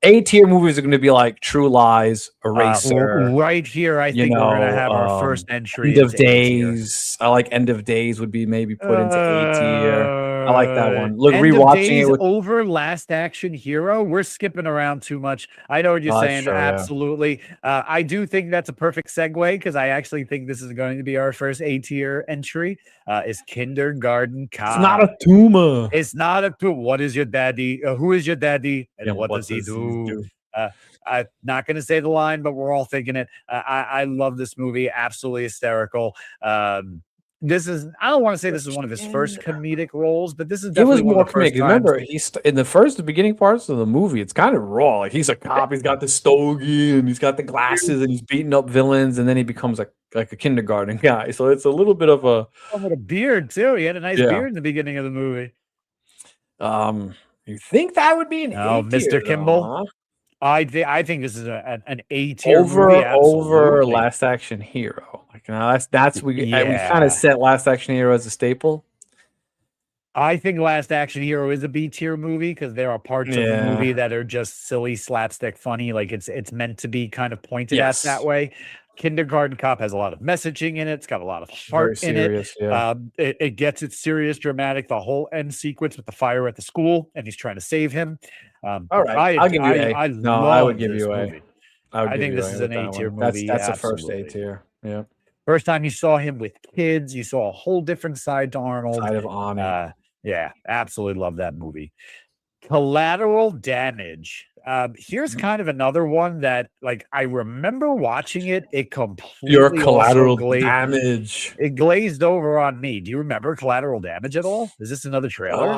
Speaker 1: A tier movies are going to be like True Lies, Eraser.
Speaker 2: Right here, I think we're going to have our first entry.
Speaker 1: End of Days. I like End of Days would be maybe put into A tier. I like that one. Look, rewatching it
Speaker 2: over Last Action Hero. We're skipping around too much. I know what you're saying. Sure, absolutely. I do think that's a perfect segue because I actually think this is going to be our first A tier entry. Is Kindergarten Cop.
Speaker 1: It's not a tumor.
Speaker 2: It's not a tumor. What is your daddy? Who is your daddy? And what does he do? I'm not going to say the line, but we're all thinking it. I love this movie. Absolutely hysterical. This is, I don't want to say this is one of his first comedic roles, but this is definitely
Speaker 1: more comedic. Remember, he's in the beginning parts of the movie, it's kind of raw. Like, he's a cop, he's got the stogie and he's got the glasses and he's beating up villains, and then he becomes like a kindergarten guy. So it's a little bit of a
Speaker 2: beard too. He had a nice beard in the beginning of the movie.
Speaker 1: You think that would be an A
Speaker 2: Mr.
Speaker 1: tier,
Speaker 2: Kimball?
Speaker 1: Huh?
Speaker 2: I think this is an A tier
Speaker 1: over Last Action Hero. Like, now that's we kind of set Last Action Hero as a staple.
Speaker 2: I think Last Action Hero is a B tier movie because there are parts of the movie that are just silly, slapstick, funny. Like it's meant to be kind of pointed at that way. Kindergarten Cop has a lot of messaging in it. It's got a lot of heart in it. It gets it serious, dramatic. The whole end sequence with the fire at the school, and he's trying to save him.
Speaker 1: All right, I'll give you A. I would give you A.
Speaker 2: I think this is an A tier movie.
Speaker 1: That's the first A tier. Yeah.
Speaker 2: First time you saw him with kids, you saw a whole different side to Arnold.
Speaker 1: Side of Arnold.
Speaker 2: Yeah, absolutely love that movie. Collateral Damage. Here's kind of another one that, like, I remember watching it. It completely
Speaker 1: Your Collateral Damage.
Speaker 2: It glazed over on me. Do you remember Collateral Damage at all? Is this another trailer?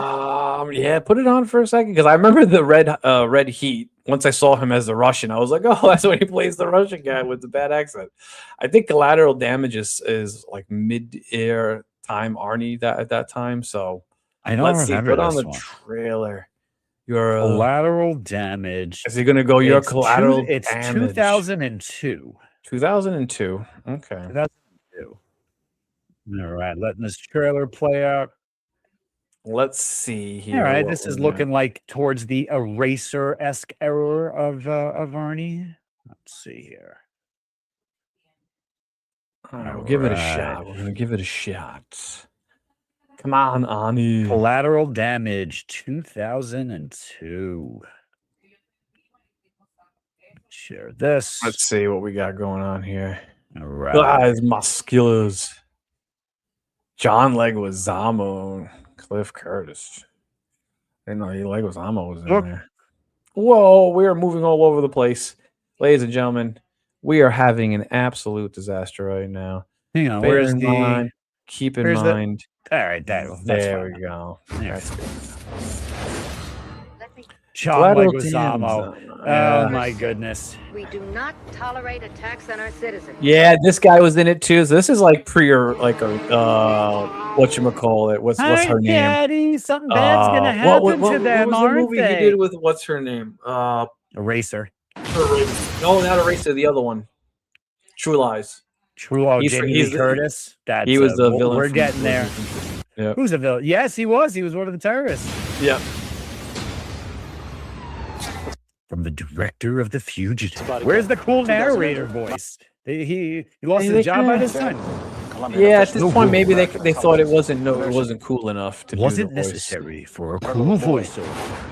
Speaker 1: Yeah, put it on for a second because I remember the Red Heat. Once I saw him as the Russian, I was like, oh, that's when he plays the Russian guy with the bad accent. I think Collateral Damage is like mid-air time Arnie at that time. So
Speaker 2: I don't remember.
Speaker 1: Put on the trailer. Your
Speaker 2: Collateral Damage.
Speaker 1: Is he going to go your Collateral Damage?
Speaker 2: It's 2002.
Speaker 1: 2002. Okay.
Speaker 2: 2002. All right, letting this trailer play out.
Speaker 1: Let's see here.
Speaker 2: All right, this is looking like towards the Eraser-esque era of Arnie. Let's see here.
Speaker 1: All right, we'll give it a shot. We're going to give it a shot. Come on, Arnie.
Speaker 2: Collateral Damage, 2002. Share this.
Speaker 1: Let's see what we got going on here.
Speaker 2: All right.
Speaker 1: Guys, musculars. John Leguizamo. Cliff Curtis. I didn't know Leguizamo was in there. Whoa, we are moving all over the place. Ladies and gentlemen, we are having an absolute disaster right now.
Speaker 2: Hang on,
Speaker 1: keep in mind.
Speaker 2: All right, there
Speaker 1: we go. That's good.
Speaker 2: John Leguizamo. Oh my goodness.
Speaker 5: We do not tolerate attacks on our citizens.
Speaker 1: Yeah, this guy was in it too. So this is like whatchamacallit. What's her name?
Speaker 2: Daddy, something bad's gonna happen to them,
Speaker 1: what was the movie he did with what's her name?
Speaker 2: Eraser.
Speaker 1: No, not Eraser, the other one. True Lies.
Speaker 2: True. Jamie Lee Curtis.
Speaker 1: He was the villain.
Speaker 2: We're getting there.
Speaker 1: Yep.
Speaker 2: Who's the villain? Yes, he was. He was one of the terrorists.
Speaker 1: Yep.
Speaker 2: From the director of The Fugitive. Where's the cool narrator voice? He lost his job by this time.
Speaker 1: Yeah, at this point, maybe they thought it wasn't cool enough to
Speaker 2: wasn't
Speaker 1: do the voice.
Speaker 2: necessary for a cool voiceover.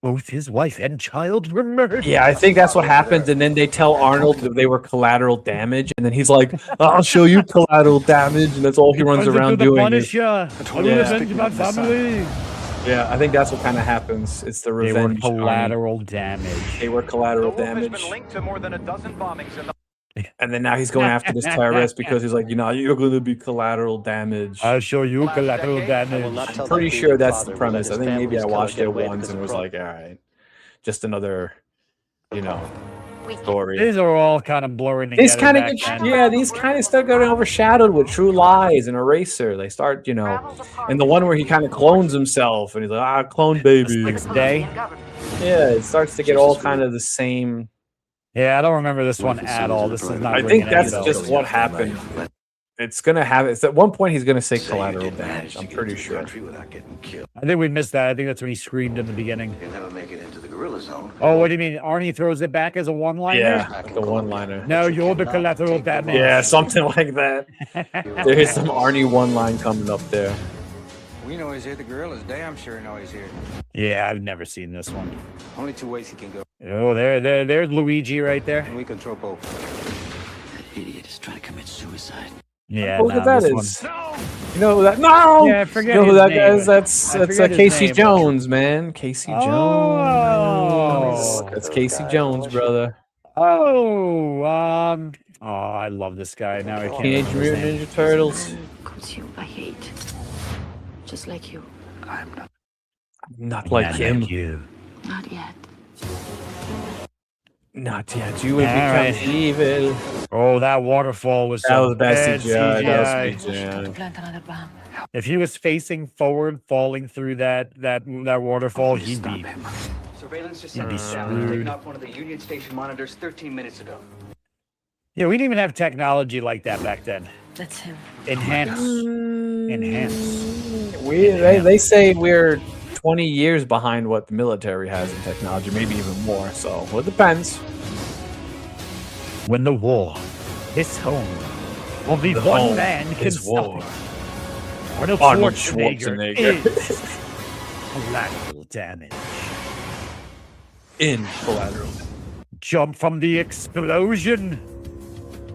Speaker 2: Both his wife and child were murdered.
Speaker 1: Yeah, I think that's what happens. And then they tell Arnold that they were collateral damage, and then he's like, "I'll show you collateral damage," and that's all he runs around doing.
Speaker 2: Punisher. Revenge my family.
Speaker 1: Yeah, I think that's what kind of happens. It's the revenge.
Speaker 2: They were collateral damage.
Speaker 1: They were collateral damage.
Speaker 6: Has been linked to more than a dozen bombings in the
Speaker 1: And then now he's going after this terrorist because he's like, you're going to be collateral damage.
Speaker 2: I'll show you collateral damage.
Speaker 1: I'm pretty sure that's the premise. I think maybe I watched it once and was like, all right, just another, story.
Speaker 2: These are all kind of blurring together.
Speaker 1: These kind of start getting overshadowed with True Lies and Eraser. They start, and the one where he kind of clones himself and he's like, clone baby.
Speaker 2: Next day.
Speaker 1: Yeah, it starts to get all kind of the same.
Speaker 2: Yeah, I don't remember this one at all. This is not.
Speaker 1: I think that's just what happened. It's gonna have. It's at one point he's gonna say collateral damage. I'm pretty sure.
Speaker 2: I think we missed that. I think that's when he screamed in the beginning.
Speaker 4: You'll never make it into the gorilla zone.
Speaker 2: Oh, what do you mean? Arnie throws it back as a one-liner?
Speaker 1: Yeah, the one-liner.
Speaker 2: No, you're the collateral damage.
Speaker 1: Yeah, something like that. There's some Arnie one-line coming up there.
Speaker 7: We know he's here. The gorilla's damn sure know he's here.
Speaker 2: Yeah, I've never seen this one.
Speaker 7: Only two ways he can go.
Speaker 2: Oh, there's Luigi right there.
Speaker 7: And we control both.
Speaker 4: That idiot is trying to commit suicide.
Speaker 2: Yeah,
Speaker 1: look at that
Speaker 2: this
Speaker 1: is.
Speaker 2: one.
Speaker 1: You know who that? No.
Speaker 2: Yeah, I forget.
Speaker 1: You know who
Speaker 2: his
Speaker 1: that
Speaker 2: name.
Speaker 1: guy is? That's Casey Jones, man. Casey Jones.
Speaker 2: Oh.
Speaker 1: That's Casey Jones, brother.
Speaker 2: Oh, I love this guy. Now I can't.
Speaker 1: Teenage Mutant Ninja Turtles.
Speaker 5: Consumed by hate. Just like you.
Speaker 4: I'm not.
Speaker 1: Not like him.
Speaker 2: You.
Speaker 5: Not yet.
Speaker 1: Not yet. You will become evil.
Speaker 2: Oh, that waterfall was
Speaker 1: That
Speaker 2: so
Speaker 1: was bad CGI. That was
Speaker 2: CGI.
Speaker 1: CGI.
Speaker 5: Plant another bomb.
Speaker 2: If he was facing forward, falling through that waterfall, he'd be.
Speaker 7: Surveillance just
Speaker 2: He'd be
Speaker 7: down.
Speaker 2: screwed.
Speaker 7: Taken off one of the Union Station monitors 13 minutes ago.
Speaker 2: Yeah, we didn't even have technology like that back then.
Speaker 5: That's him.
Speaker 2: Enhance.
Speaker 1: They say we're 20 years behind what the military has in technology, maybe even more. So it depends.
Speaker 2: When the war hits home, only one man can
Speaker 1: is
Speaker 2: stop
Speaker 1: war.
Speaker 2: it.
Speaker 1: Arnold
Speaker 2: Schwarzenegger
Speaker 1: Schwarzenegger.
Speaker 2: is collateral damage.
Speaker 1: In collateral.
Speaker 2: Jump from the explosion.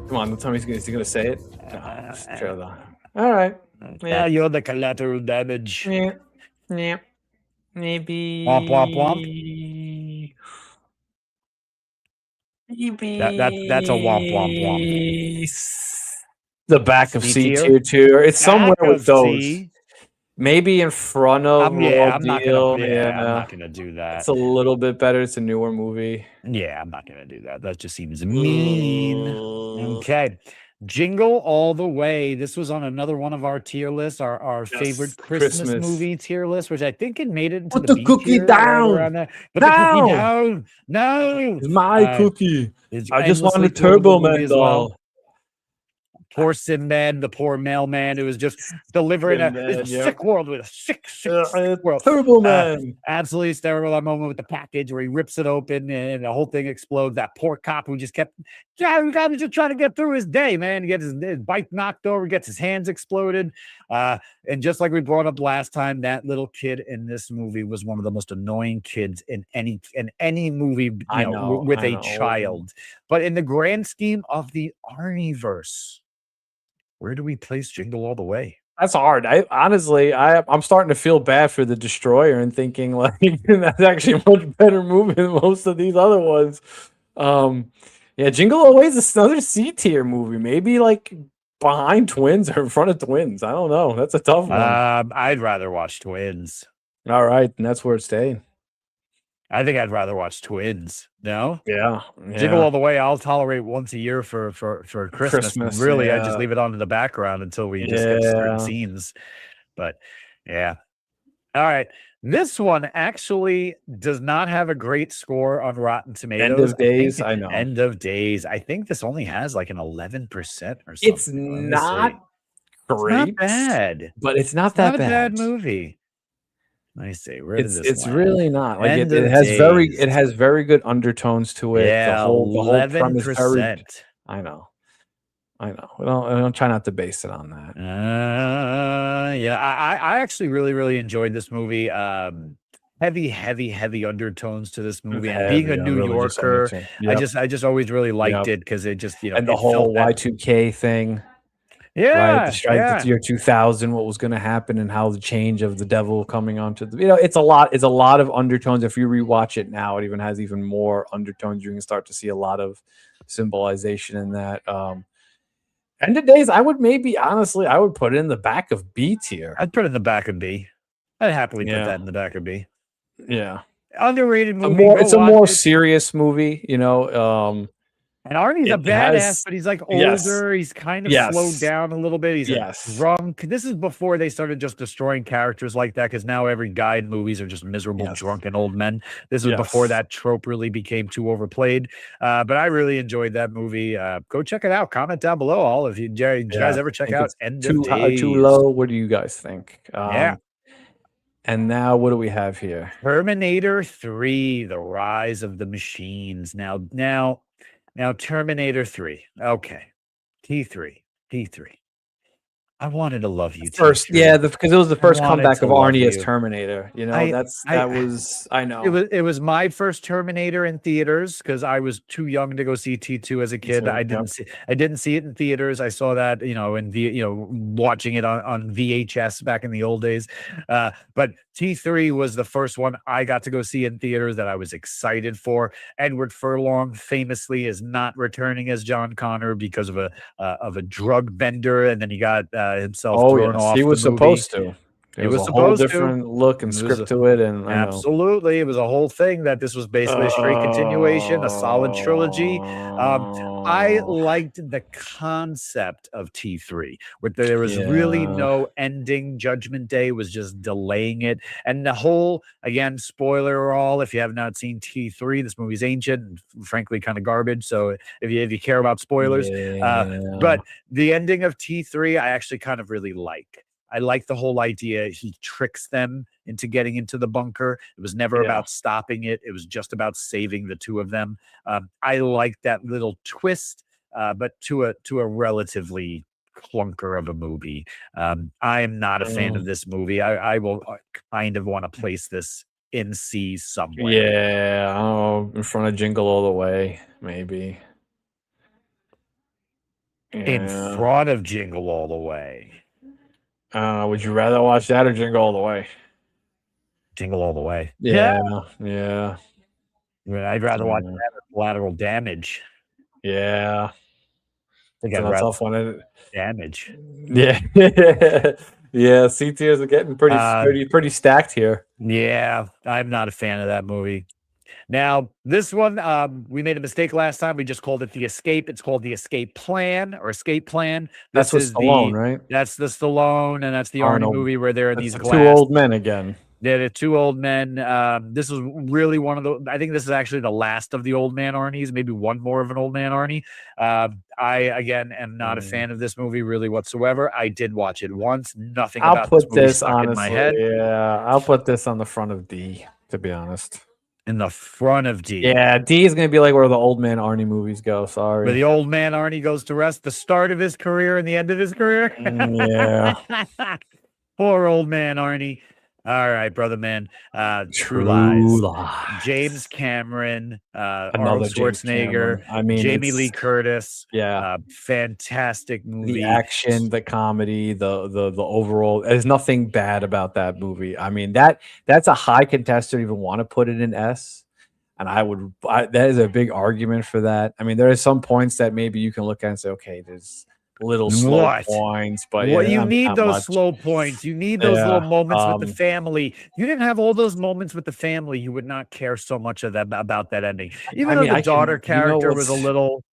Speaker 1: Come on, tell me he's gonna say it. No, just trailer. All right.
Speaker 2: Yeah, you're the collateral damage.
Speaker 1: Yeah. Maybe.
Speaker 2: Womp womp womp.
Speaker 1: Maybe.
Speaker 2: That's a womp womp womp.
Speaker 1: The back of
Speaker 2: C
Speaker 1: C
Speaker 2: tier?
Speaker 1: tier 2. It's somewhere
Speaker 2: Back
Speaker 1: with
Speaker 2: of
Speaker 1: those.
Speaker 2: C.
Speaker 1: Maybe in front of
Speaker 2: I'm
Speaker 1: World
Speaker 2: not
Speaker 1: Deal.
Speaker 2: gonna do that.
Speaker 1: It's a little bit better. It's a newer movie.
Speaker 2: Yeah, I'm not gonna do that. That just seems mean. Okay. Jingle All the Way. This was on another one of our tier lists, our favorite Christmas movie tier list, which I think it made it into
Speaker 1: Put the
Speaker 2: B
Speaker 1: cookie
Speaker 2: tier,
Speaker 1: down.
Speaker 2: right around there. Put the cookie down. No.
Speaker 1: It's my cookie.
Speaker 2: It's
Speaker 1: I just want a
Speaker 2: endlessly quotable
Speaker 1: Turbo
Speaker 2: movie
Speaker 1: Man
Speaker 2: as well.
Speaker 1: doll.
Speaker 2: Poor Sinbad, the poor mailman who was just delivering a sick world with a sick world.
Speaker 1: Turbo Man.
Speaker 2: Absolutely hysterical, that moment with the package where he rips it open and the whole thing explodes. That poor cop who just kept just trying to get through his day, man. He gets his bike knocked over, gets his hands exploded. And just like we brought up last time, that little kid in this movie was one of the most annoying kids in any movie with a child. But in the grand scheme of the Arnieverse, where do we place Jingle All the Way?
Speaker 1: That's hard. I'm starting to feel bad for the Destroyer and thinking like that's actually a much better movie than most of these other ones. Yeah, Jingle All the Way is another C tier movie. Maybe like behind Twins or in front of Twins. I don't know. That's a tough one.
Speaker 2: I'd rather watch Twins.
Speaker 1: All right, and that's where it's staying.
Speaker 2: I think I'd rather watch Twins. No?
Speaker 1: Yeah.
Speaker 2: Jingle All the Way, I'll tolerate once a year for Christmas. Really, I just leave it on in the background until we just get certain scenes. But yeah. All right. This one actually does not have a great score on Rotten Tomatoes.
Speaker 1: End of Days, I know.
Speaker 2: End of Days. I think this only has like an 11% or something.
Speaker 1: It's not great.
Speaker 2: It's not bad.
Speaker 1: But it's not that
Speaker 2: not
Speaker 1: bad.
Speaker 2: a bad movie. Let me see. Where did this
Speaker 1: It's
Speaker 2: land?
Speaker 1: really not. Like
Speaker 2: End
Speaker 1: it
Speaker 2: of
Speaker 1: has
Speaker 2: Days.
Speaker 1: it has very good undertones to it.
Speaker 2: Yeah,
Speaker 1: the whole premise
Speaker 2: 11%.
Speaker 1: I know. I don't try not to base it on that.
Speaker 2: Yeah, I actually really enjoyed this movie. Heavy undertones to this movie. And being a New Yorker, I just always really liked it because it just,
Speaker 1: and the whole Y2K thing.
Speaker 2: Yeah,
Speaker 1: right. The year 2000, what was going to happen, and how the change of the devil coming onto the, it's a lot of undertones. If you rewatch it now, it even has even more undertones. You can start to see a lot of symbolization in that. End of Days, I would put it in the back of B tier.
Speaker 2: I'd put it in the back of B. I'd happily put that in the back of B.
Speaker 1: Yeah.
Speaker 2: Underrated movie.
Speaker 1: It's a more serious movie,
Speaker 2: And Arnie's a badass, but he's like older. He's kind of slowed down a little bit. He's drunk. This is before they started just destroying characters like that, because now every guy in movies are just miserable, drunken old men. This was before that trope really became too overplayed. But I really enjoyed that movie. Go check it out. Comment down below, all of you. Did you guys ever check out End of Days?
Speaker 1: Too low? What do you guys think?
Speaker 2: Yeah.
Speaker 1: And now what do we have here?
Speaker 2: Terminator 3, The Rise of the Machines. Now, Terminator 3. Okay. T3. I wanted to love you
Speaker 1: first, because it was the first comeback of Arnie as
Speaker 2: you.
Speaker 1: Terminator. I know.
Speaker 2: It was my first Terminator in theaters because I was too young to go see T2 as a kid. I didn't see it in theaters. I saw that, watching it on VHS back in the old days. But T3 was the first one I got to go see in theaters that I was excited for. Edward Furlong famously is not returning as John Connor because of a drug bender, and then he got himself thrown off.
Speaker 1: He was supposed to.
Speaker 2: It was
Speaker 1: a whole different look and script to it, and
Speaker 2: absolutely, it was a whole thing that this was basically a straight continuation, a solid trilogy. I liked the concept of T3, where there was really no ending. Judgment Day was just delaying it, and the whole, again, spoiler all, if you have not seen T3, this movie's ancient and frankly kind of garbage. So if you care about spoilers, but the ending of T3, I actually kind of really like. I like the whole idea. He tricks them into getting into the bunker. It was never about stopping it. It was just about saving the two of them. I like that little twist, but to a relatively clunker of a movie. I am not a fan of this movie. I will kind of want to place this in C somewhere.
Speaker 1: Yeah, in front of Jingle All the Way, maybe.
Speaker 2: In front of Jingle All the Way.
Speaker 1: Would you rather watch that or Jingle All the Way?
Speaker 2: Jingle All the Way.
Speaker 1: Yeah.
Speaker 2: I'd rather watch that or Collateral Damage.
Speaker 1: Yeah.
Speaker 2: It's a
Speaker 1: tough one.
Speaker 2: Damage.
Speaker 1: Yeah. Yeah. C tiers are getting pretty stacked here.
Speaker 2: Yeah. I'm not a fan of that movie. Now, this one, we made a mistake last time. We just called it The Escape. It's called The Escape Plan or Escape Plan.
Speaker 1: That's what's Stallone, right?
Speaker 2: That's the Stallone, and that's the Arnold movie where they're in these glass.
Speaker 1: Two old men again.
Speaker 2: Yeah, the two old men. This was really one of the. I think this is actually the last of the old man Arnies. Maybe one more of an old man Arnie. I again am not a fan of this movie really whatsoever. I did watch it once. Nothing. About this movie stuck in my head.
Speaker 1: Yeah, I'll put this on the front of D. To be honest.
Speaker 2: In the front of D.
Speaker 1: Yeah, D is going to be like where the old man Arnie movies go. Sorry.
Speaker 2: Where the old man Arnie goes to rest, the start of his career and the end of his career.
Speaker 1: Yeah.
Speaker 2: Poor old man Arnie. All right, brother man. True Lies. James Cameron, Arnold Schwarzenegger, Jamie Lee Curtis.
Speaker 1: Yeah.
Speaker 2: Fantastic movie.
Speaker 1: The action, the comedy, the overall. There's nothing bad about that movie. I mean, that's a high contestant. Even want to put it in S. And that is a big argument for that. I mean, there are some points that maybe you can look at and say, okay, there's little slow points, but
Speaker 2: you need those slow points. You need those little moments with the family. You didn't have all those moments with the family, you would not care so much about that ending. Even though the daughter character was a little.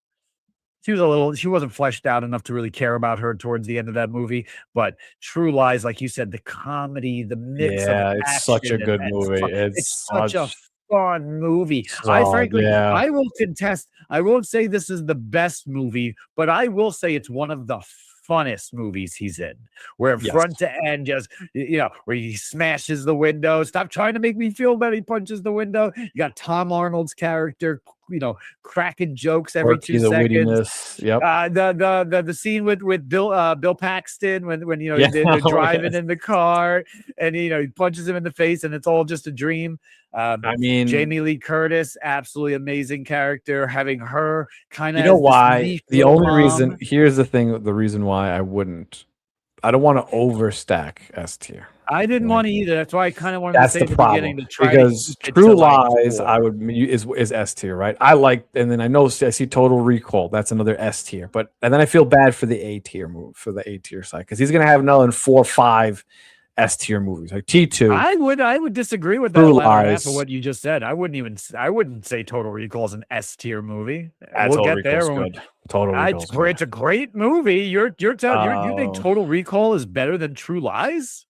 Speaker 2: she wasn't fleshed out enough to really care about her towards the end of that movie. But True Lies, like you said, the comedy, the mix of
Speaker 1: Yeah, it's such a
Speaker 2: action
Speaker 1: good
Speaker 2: and
Speaker 1: movie.
Speaker 2: fun, it's such a fun movie. I frankly,
Speaker 1: yeah.
Speaker 2: I will contest. I won't say this is the best movie, but I will say it's one of the funnest movies he's in, where front to end, just where he smashes the window. Stop trying to make me feel bad. He punches the window. You got Tom Arnold's character, cracking jokes every 2 seconds.
Speaker 1: Yep.
Speaker 2: The scene with Bill Paxton when they're driving in the car and he punches him in the face and it's all just a dream.
Speaker 1: I mean,
Speaker 2: Jamie Lee Curtis, absolutely amazing character. Having her kind of,
Speaker 1: why? The only reason, here's the thing, the reason why I don't want to overstack S tier.
Speaker 2: I didn't want to either. That's why I kind of wanted to say at the beginning to try
Speaker 1: because True Lies, I would is S tier, right? And then I see Total Recall. That's another S tier, and then I feel bad for the A tier for the A tier side because he's gonna have another 4 or 5 S tier movies like T2.
Speaker 2: I would disagree with that latter half of what you just said. I wouldn't say Total Recall is an S tier movie. We'll get there.
Speaker 1: Total Recall.
Speaker 2: It's a great movie. You're telling you think Total Recall is better than True Lies?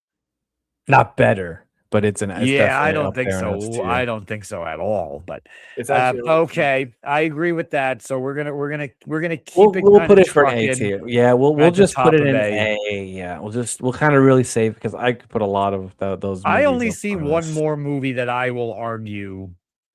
Speaker 1: Not better, but it's an S.
Speaker 2: Yeah, I don't think so. I don't think so at all. But
Speaker 1: it's
Speaker 2: okay. I agree with that. So we're gonna keep it.
Speaker 1: We'll put it for an A tier. Yeah, we'll just put it in A. Yeah, we'll kind of really save because I could put a lot of those.
Speaker 2: I only see one more movie that I will argue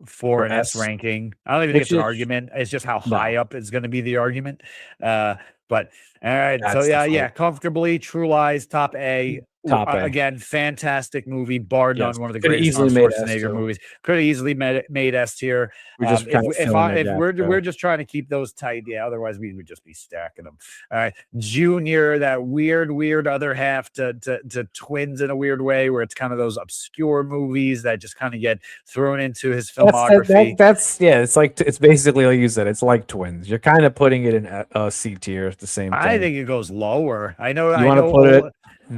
Speaker 2: for an S ranking. I don't even think it's an argument. It's just how high up is going to be the argument. But all right. So yeah, comfortably True Lies top A. Again, fantastic movie, bar none. One of the greatest Schwarzenegger movies. Could have easily made S tier. We're just trying to keep those tight, otherwise we would just be stacking them. All right, Junior, that weird other half to Twins in a weird way, where it's kind of those obscure movies that just kind of get thrown into his filmography.
Speaker 1: It's basically like you said. It's like Twins. You're kind of putting it in C tier at the same time.
Speaker 2: I think it goes lower. I know.
Speaker 1: You want to put it.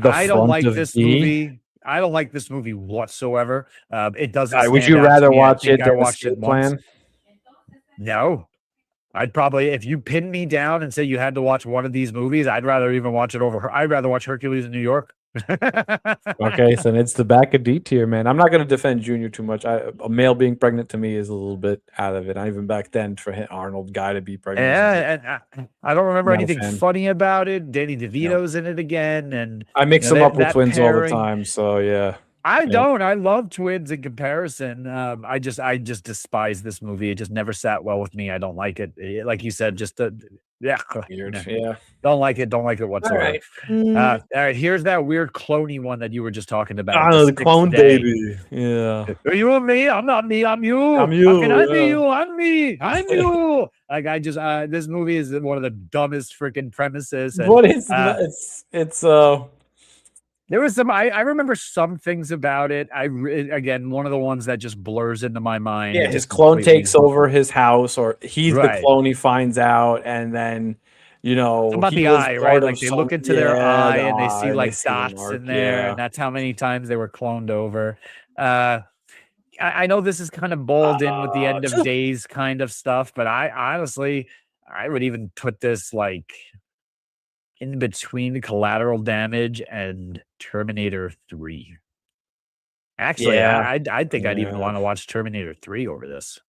Speaker 2: I don't like this movie. I don't like this movie whatsoever. It doesn't.
Speaker 1: Would you rather watch it than Escape Plan?
Speaker 2: No, I'd probably, if you pinned me down and said you had to watch one of these movies, I'd rather even watch it over. I'd rather watch Hercules in New York.
Speaker 1: Okay, so it's the back of D tier, man. I'm not going to defend Junior too much. A male being pregnant to me is a little bit out of it. Not even back then for Arnold guy to be pregnant.
Speaker 2: Yeah, and I don't remember anything funny about it. Danny DeVito's in it again, and
Speaker 1: I mix them up with Twins all the time. So yeah.
Speaker 2: I don't. I love Twins in comparison. I just despise this movie. It just never sat well with me. I don't like it. Like you said, just
Speaker 1: weird. Yeah.
Speaker 2: Don't like it whatsoever. All right. Here's that weird cloney one that you were just talking about.
Speaker 1: Oh, the clone baby. Yeah.
Speaker 2: Are you and me? I'm not me. I'm you.
Speaker 1: I'm you.
Speaker 2: How can I be you? I'm me. I'm you. Like this movie is one of the dumbest freaking premises. And,
Speaker 1: what is it's
Speaker 2: there was some. I remember some things about it. Again, one of the ones that just blurs into my mind.
Speaker 1: Yeah, his clone takes over his house, or he's the clone. He finds out, and then
Speaker 2: about the eye, right? Like they look into their eye and they see like dots in there, and that's how many times they were cloned over. I know this is kind of balled in with the end of days kind of stuff, but I honestly would even put this like in between Collateral Damage and Terminator 3. Actually, I think I'd even want to watch Terminator 3 over this.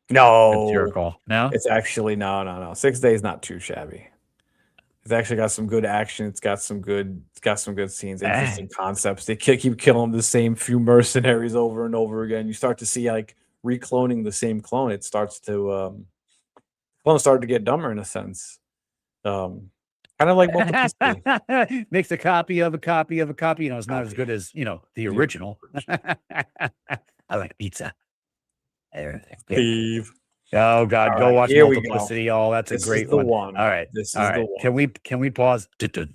Speaker 1: No.
Speaker 2: That's your call. No?
Speaker 1: It's actually no. 6 Days not too shabby. It's actually got some good action. It's got some good scenes, interesting concepts. They keep killing the same few mercenaries over and over again. You start to see like recloning the same clone. It starts to clones start to get dumber in a sense. Kind of like Multiplicity.
Speaker 2: Makes a copy of a copy of a copy. It's not as good as the original. I like pizza.
Speaker 1: Steve.
Speaker 2: Oh God, go watch Multiplicity. Oh, that's a great one.
Speaker 1: All
Speaker 2: right,
Speaker 1: this is the
Speaker 2: one. Can we pause?
Speaker 1: T2.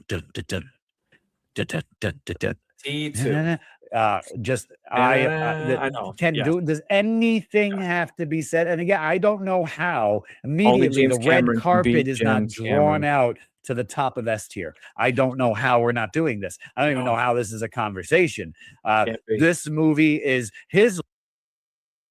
Speaker 2: I know. Does anything have to be said? And again, I don't know how immediately the red carpet is not drawn out to the top of S tier. I don't know how we're not doing this. I don't even know how this is a conversation. This movie is his.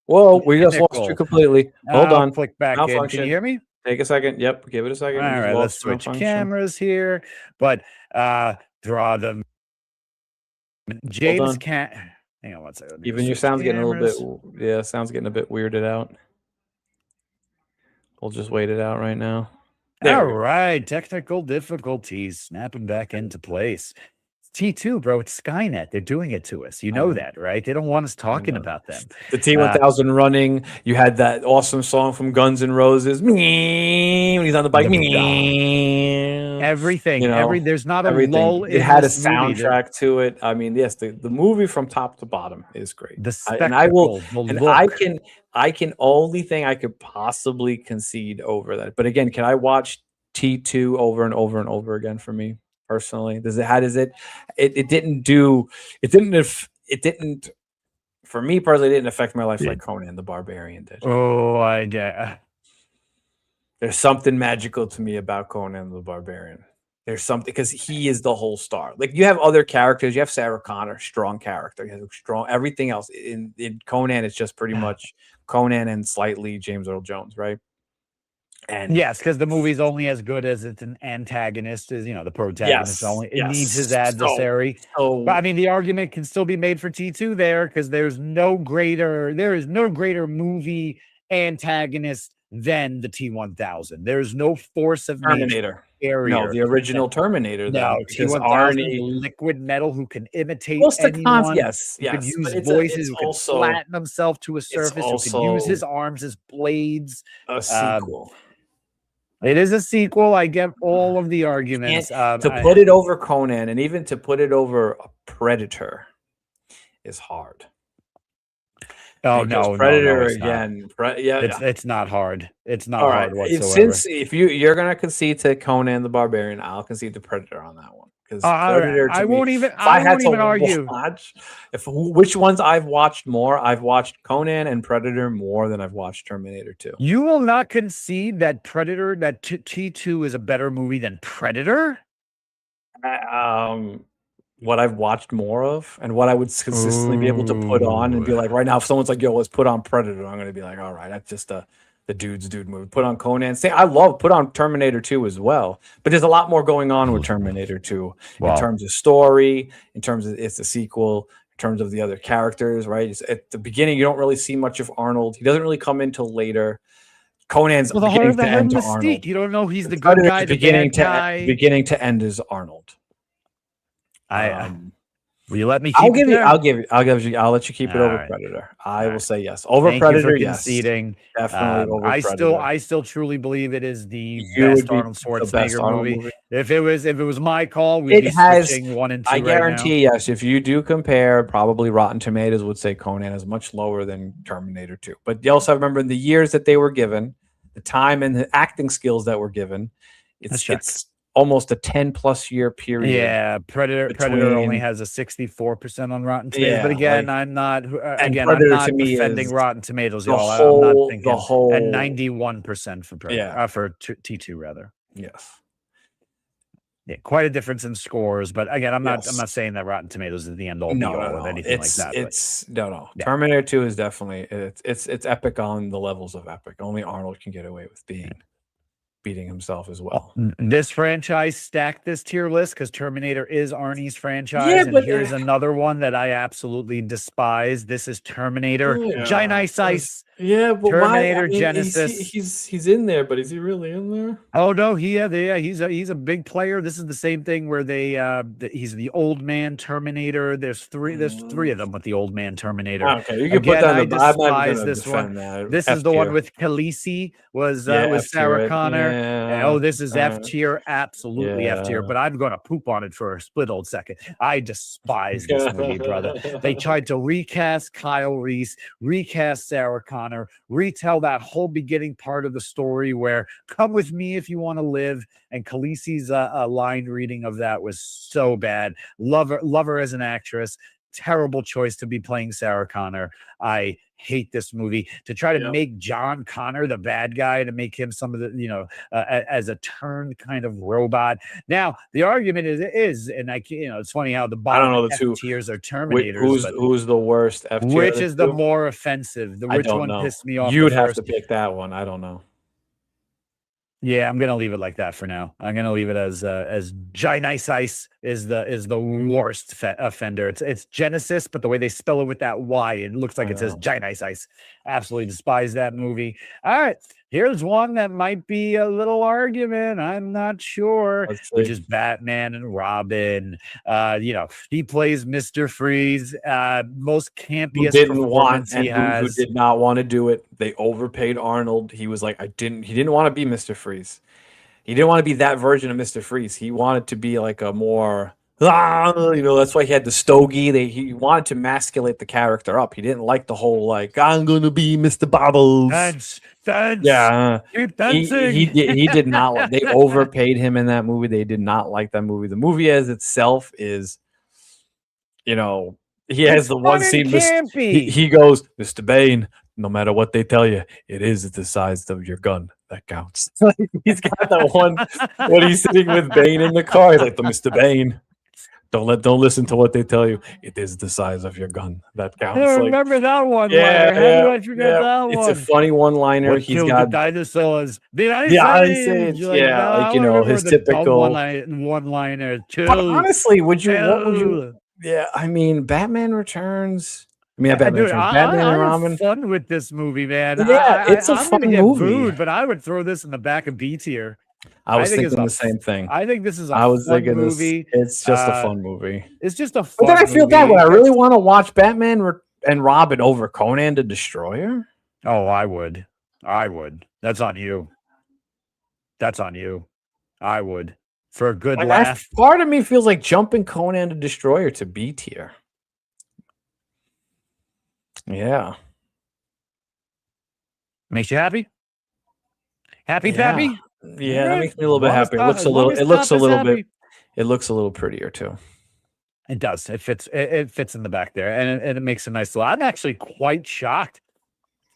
Speaker 1: Whoa, we just lost you completely. Hold on.
Speaker 2: Click back in. Can you hear me?
Speaker 1: Take a second. Yep, give it a second.
Speaker 2: All right, let's switch cameras here. But draw them. James can't. Hang on one second.
Speaker 1: Even your sound's getting a little bit. Yeah, sound's getting a bit weirded out. We'll just wait it out right now.
Speaker 2: All right, technical difficulties snapping back into place. T2, bro. It's Skynet. They're doing it to us. You know that, right? They don't want us talking about them.
Speaker 1: The T-1000 running. You had that awesome song from Guns N' Roses. When he's on the bike.
Speaker 2: Everything. You know, there's not a lull.
Speaker 1: It had a soundtrack to it. I mean, yes, the movie from top to bottom is great.
Speaker 2: The spectacle,
Speaker 1: I can only thing I could possibly concede over that. But again, can I watch T2 over and over and over again for me? Personally, it didn't for me personally, it didn't affect my life like Conan the Barbarian did. There's something magical to me about Conan the Barbarian. There's something because he is the whole star. Like you have other characters, you have Sarah Connor, strong character, he has strong everything else. In Conan, it's just pretty much Conan and slightly James Earl Jones, right? And
Speaker 2: yes, because the movie's only as good as it's an antagonist, is the protagonist only. It needs his adversary. But I mean, the argument can still be made for T2 there because there is no greater movie antagonist than the T-1000. There's no force of
Speaker 1: Terminator. No, the original Terminator.
Speaker 2: No, T-1000 liquid metal who can imitate anyone.
Speaker 1: Yes,
Speaker 2: who can use voices, who can flatten himself to a surface, who can use his arms as blades.
Speaker 1: A sequel.
Speaker 2: It is a sequel. I get all of the arguments.
Speaker 1: To put it over Conan and even to put it over a Predator is hard.
Speaker 2: Oh,
Speaker 1: because Predator again.
Speaker 2: It's not hard. It's not hard whatsoever.
Speaker 1: Since if you're gonna concede to Conan the Barbarian, I'll concede to Predator on that one. Because
Speaker 2: I won't even argue.
Speaker 1: Which ones I've watched more? I've watched Conan and Predator more than I've watched Terminator 2.
Speaker 2: You will not concede that T2 is a better movie than Predator?
Speaker 1: What I've watched more of and what I would consistently be able to put on and be like, right now, if someone's like, yo, let's put on Predator, I'm going to be like, all right, that's just the dude movie. Put on Conan. Put on Terminator 2 as well. But there's a lot more going on with Terminator 2 in terms of story, in terms of it's a sequel, in terms of the other characters, right? At the beginning, you don't really see much of Arnold. He doesn't really come in till later. Conan's beginning to end to Arnold.
Speaker 2: You don't know he's the good guy, the bad guy.
Speaker 1: Beginning to end is Arnold.
Speaker 2: Will you let me?
Speaker 1: I'll let you keep it over Predator. I will say yes over Predator. Yes,
Speaker 2: conceding.
Speaker 1: Definitely over Predator.
Speaker 2: I still truly believe it is the best Arnold Schwarzenegger movie. If it was my call, we'd be switching 1 and 2.
Speaker 1: I guarantee, yes. If you do compare, probably Rotten Tomatoes would say Conan is much lower than Terminator 2. But you also have to remember in the years that they were given, the time and the acting skills that were given, it's almost a 10+ year period.
Speaker 2: Yeah, Predator only has a 64% on Rotten Tomatoes. Yeah, but again, I'm not defending Rotten Tomatoes, y'all. I'm not thinking and 91% for Predator. For T2 rather.
Speaker 1: Yes.
Speaker 2: Yeah, quite a difference in scores, but again, I'm not saying that Rotten Tomatoes is the end all be all of anything like that.
Speaker 1: No. Terminator 2 is definitely it's epic on the levels of epic. Only Arnold can get away with beating himself as well.
Speaker 2: This franchise stacked this tier list because Terminator is Arnie's franchise, and here's another one that I absolutely despise. This is Terminator Giant Ice.
Speaker 1: Yeah, but
Speaker 2: Terminator Genesis.
Speaker 1: He's in there, but is he really in there?
Speaker 2: Oh no, he's a big player. This is the same thing where he's the old man Terminator. There's three of them with the old man Terminator.
Speaker 1: Okay, you can put that.
Speaker 2: I despise this one. This is the one with Khaleesi with Sarah Connor. And, this is F tier, absolutely F tier. But I'm gonna poop on it for a split old second. I despise this movie, brother. They tried to recast Kyle Reese, recast Sarah Connor, retell that whole beginning part of the story where "come with me if you want to live," and Khaleesi's line reading of that was so bad. Love her as an actress. Terrible choice to be playing Sarah Connor. I hate this movie. To try to make John Connor the bad guy, to make him some of the as a turned kind of robot. Now the argument is and it's funny how the bottom F tiers are Terminators.
Speaker 1: Who's the worst F tier?
Speaker 2: Which is the more offensive? Which one pissed me off?
Speaker 1: You'd have to pick that one. I don't know.
Speaker 2: Yeah, I'm gonna leave it like that for now. I'm gonna leave it as Nice Ice is the worst offender. It's Genesis, but the way they spell it with that Y, it looks like it says Nice Ice. Absolutely despise that movie. All right, here's one that might be a little argument. I'm not sure, which is Batman and Robin. He plays Mr. Freeze. Most campiest performance he has.
Speaker 1: Who did not want to do it. They overpaid Arnold. He was like, he didn't want to be Mr. Freeze. He didn't want to be that version of Mr. Freeze. He wanted to be like a more, that's why he had the stogie. He wanted to masculate the character up. He didn't like the whole like, I'm gonna be Mr. Bubbles.
Speaker 2: Dance.
Speaker 1: Yeah,
Speaker 2: keep dancing.
Speaker 1: He did not. They overpaid him in that movie. They did not like that movie. The movie as itself is, he has the one scene. He goes, Mr. Bane. No matter what they tell you, it is the size of your gun that counts. He's got that one when he's sitting with Bane in the car. He's like, Mr. Bane, don't listen to what they tell you. It is the size of your gun that counts.
Speaker 2: I remember that one.
Speaker 1: Yeah,
Speaker 2: How did I forget that one?
Speaker 1: It's a funny one-liner.
Speaker 2: What
Speaker 1: He's
Speaker 2: killed
Speaker 1: got
Speaker 2: the dinosaurs. The
Speaker 1: Ice Age. His typical
Speaker 2: one-liner too.
Speaker 1: But honestly, what would you? Yeah, I mean, Batman Returns. Batman and Robin.
Speaker 2: Had fun with this movie, man.
Speaker 1: Yeah, it's a fun movie.
Speaker 2: Booed, but I would throw this in the back of B tier.
Speaker 1: I was thinking the same thing.
Speaker 2: I think this is a fun movie.
Speaker 1: It's just a fun movie.
Speaker 2: It's just a fun
Speaker 1: But then I feel
Speaker 2: movie.
Speaker 1: bad. Would I really want to watch Batman and Robin over Conan the Destroyer?
Speaker 2: Oh, I would. That's on you. I would. For a good laugh.
Speaker 1: Part of me feels like jumping Conan the Destroyer to B tier. Yeah.
Speaker 2: Makes you happy? Happy, Pappy?
Speaker 1: Yeah, that makes me a little bit happy. It looks a little prettier too.
Speaker 2: It does. It fits in the back there, and it makes a nice little. I'm actually quite shocked.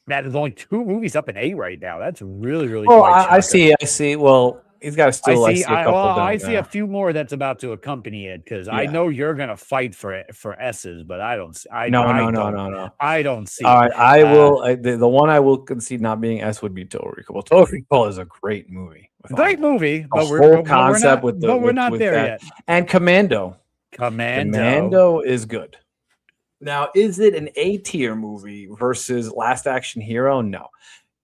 Speaker 2: Matt, there's only 2 movies up in 8 right now. That's really, really.
Speaker 1: Oh, I see. Well, he's got to still. I
Speaker 2: see a few more that's about to accompany it because I know you're gonna fight for S's, but I don't.
Speaker 1: No.
Speaker 2: I don't see.
Speaker 1: All right, I will. The one I will concede not being S would be Total Recall. Well, Total Recall is a great movie.
Speaker 2: Great movie, but
Speaker 1: we're not
Speaker 2: there yet.
Speaker 1: And Commando.
Speaker 2: Commando
Speaker 1: is good. Now, is it an A tier movie versus Last Action Hero? No.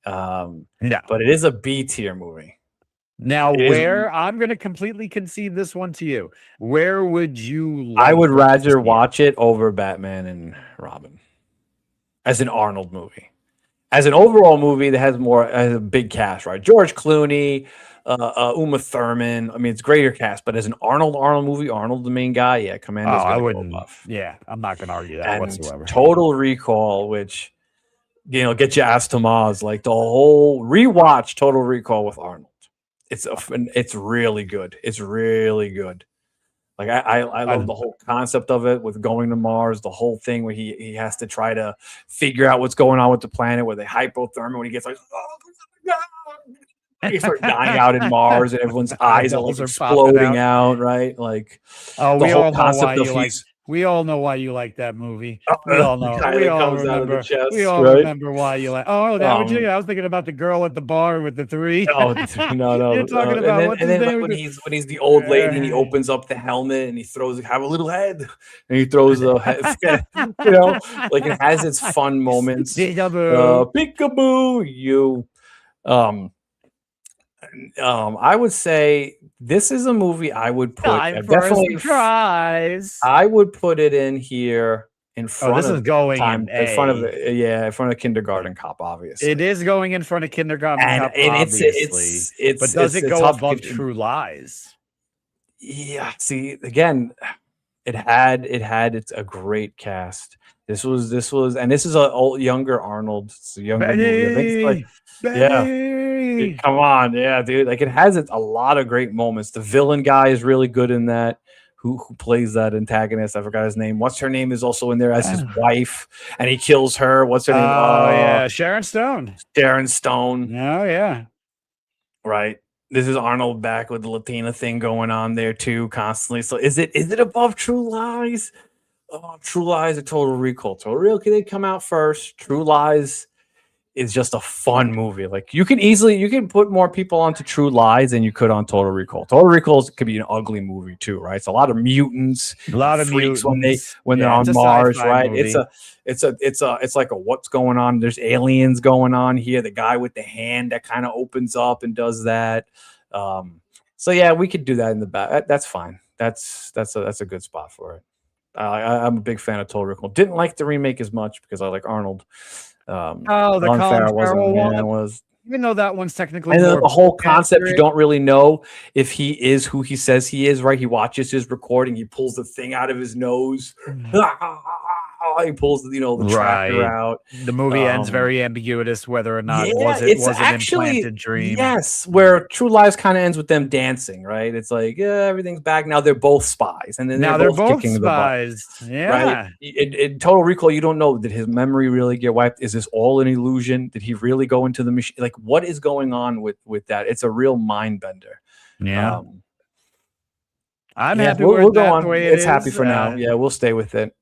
Speaker 2: No,
Speaker 1: but it is a B tier movie.
Speaker 2: Now, I'm going to completely concede this one to you. Where would you?
Speaker 1: I would rather watch it over Batman and Robin as an Arnold movie. As an overall movie that has a big cast, right? George Clooney, Uma Thurman. I mean, it's greater cast, but as an Arnold movie, Arnold the main guy, yeah, Commando's
Speaker 2: I wouldn't. Yeah, I'm not going to argue that whatsoever.
Speaker 1: Total Recall, which get your ass to Mars, like the whole rewatch Total Recall with Arnold. It's really good. It's really good. Like I love the whole concept of it with going to Mars, the whole thing where he has to try to figure out what's going on with the planet, where they hypothermia when he gets like, he starts dying out in Mars and everyone's eyes are like exploding out, right? Like the whole concept of
Speaker 2: we all know why you like that movie.
Speaker 1: We all know. We all remember.
Speaker 2: Remember why you like. Oh, that I was thinking about the girl at the bar with the 3.
Speaker 1: Oh no!
Speaker 2: You're talking about
Speaker 1: and then when he's the old lady and he opens up the helmet and he throws have a little head and he throws a head, like it has its fun moments. Peekaboo, you. I would say this is a movie I would put definitely
Speaker 2: surprise.
Speaker 1: I would put it in here in front.
Speaker 2: This is going
Speaker 1: in front of Kindergarten Cop. Obviously,
Speaker 2: it is going in front of Kindergarten Cop.
Speaker 1: And
Speaker 2: obviously, but does it go above True Lies?
Speaker 1: Yeah. See, again, it had a great cast. This was, and this is a younger Arnold. It's a younger movie. I think it's come on, yeah, dude. Like it has a lot of great moments. The villain guy is really good in that. Who plays that antagonist? I forgot his name. What's her name is also in there as his wife, and he kills her. What's her name?
Speaker 2: Oh yeah, Sharon Stone.
Speaker 1: Sharon Stone.
Speaker 2: Oh yeah.
Speaker 1: Right. This is Arnold back with the Latina thing going on there too, constantly. So is it above True Lies? Oh, True Lies or Total Recall? Total Recall did come out first. True Lies is just a fun movie. Like you can put more people onto True Lies than you could on Total Recall. Total Recall could be an ugly movie too, right? It's a lot of mutants,
Speaker 2: a lot of
Speaker 1: freaks
Speaker 2: mutants
Speaker 1: when they're on Mars, right? It's like a what's going on? There's aliens going on here. The guy with the hand that kind of opens up and does that. So yeah, we could do that in the back. That's fine. That's a good spot for it. I'm a big fan of Total Recall. Didn't like the remake as much because I like Arnold.
Speaker 2: The Colin Farrell one. Even though that one's technically
Speaker 1: and
Speaker 2: more
Speaker 1: the whole concept, you don't really know if he is who he says he is, right? He watches his recording, he pulls the thing out of his nose. He pulls the tractor out.
Speaker 2: The movie ends very ambiguous whether or not was an implanted dream.
Speaker 1: Yes, where True Lies kind of ends with them dancing, right? It's like everything's back now. They're both spies, and then they're both kicking
Speaker 2: spies.
Speaker 1: Right? In Total Recall, you don't know, did his memory really get wiped? Is this all an illusion? Did he really go into the machine? Like, what is going on with that? It's a real mind bender.
Speaker 2: Yeah. I'm happy
Speaker 1: we'll
Speaker 2: go
Speaker 1: on.
Speaker 2: The way
Speaker 1: it's happy for now. Yeah, we'll stay with it.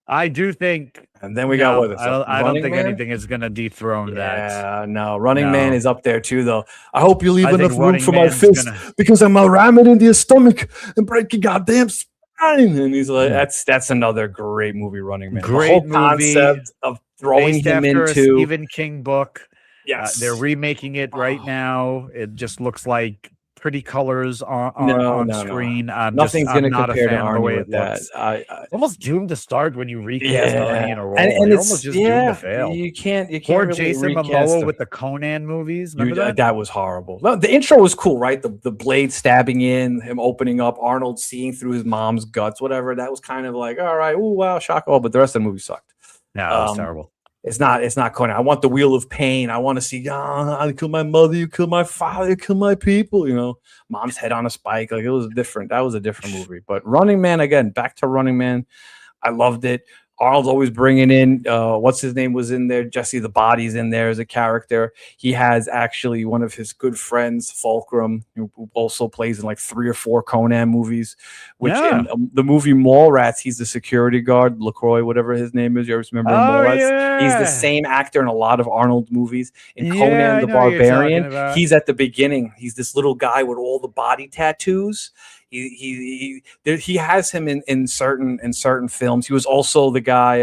Speaker 2: I do think,
Speaker 1: and then we got with us.
Speaker 2: I don't think anything is going to dethrone that.
Speaker 1: Yeah, no, Running Man is up there too, though. I hope you leave enough room for my fist because I'm gonna ram it in the stomach and break your goddamn spine. And he's like, that's another great movie, Running Man.
Speaker 2: Great
Speaker 1: the whole
Speaker 2: movie,
Speaker 1: concept of throwing him into
Speaker 2: a Stephen King book.
Speaker 1: Yes,
Speaker 2: they're remaking it right now. It just looks like pretty colors on screen.
Speaker 1: Nothing's going to compare to Arnie with that.
Speaker 2: It's almost doomed to start when you recast Arnie in a role. And it's almost just doomed to fail.
Speaker 1: You can't
Speaker 2: Poor
Speaker 1: really
Speaker 2: Jason Momoa with the Conan movies. Remember
Speaker 1: that was horrible. No, the intro was cool, right? The blade stabbing in, him opening up, Arnold seeing through his mom's guts, whatever. That was kind of like, all right, oh wow, shock. Oh, but the rest of the movie sucked.
Speaker 2: No, it was terrible.
Speaker 1: It's not Conan. I want the Wheel of Pain. I want to see, I kill my mother, you kill my father, you kill my people, mom's head on a spike. Like, it was different. That was a different movie. But Running Man, again, back to Running Man. I loved it. Arnold's always bringing in, what's his name was in there? Jesse the Body's in there as a character. He has actually one of his good friends, Fulcrum, who also plays in like 3 or 4 Conan movies, which in the movie Mallrats, he's the security guard, LaCroix, whatever his name is. You ever remember Mallrats? Yeah. He's the same actor in a lot of Arnold movies. In Conan the Barbarian, he's at the beginning. He's this little guy with all the body tattoos. He has him in certain films. He was also the guy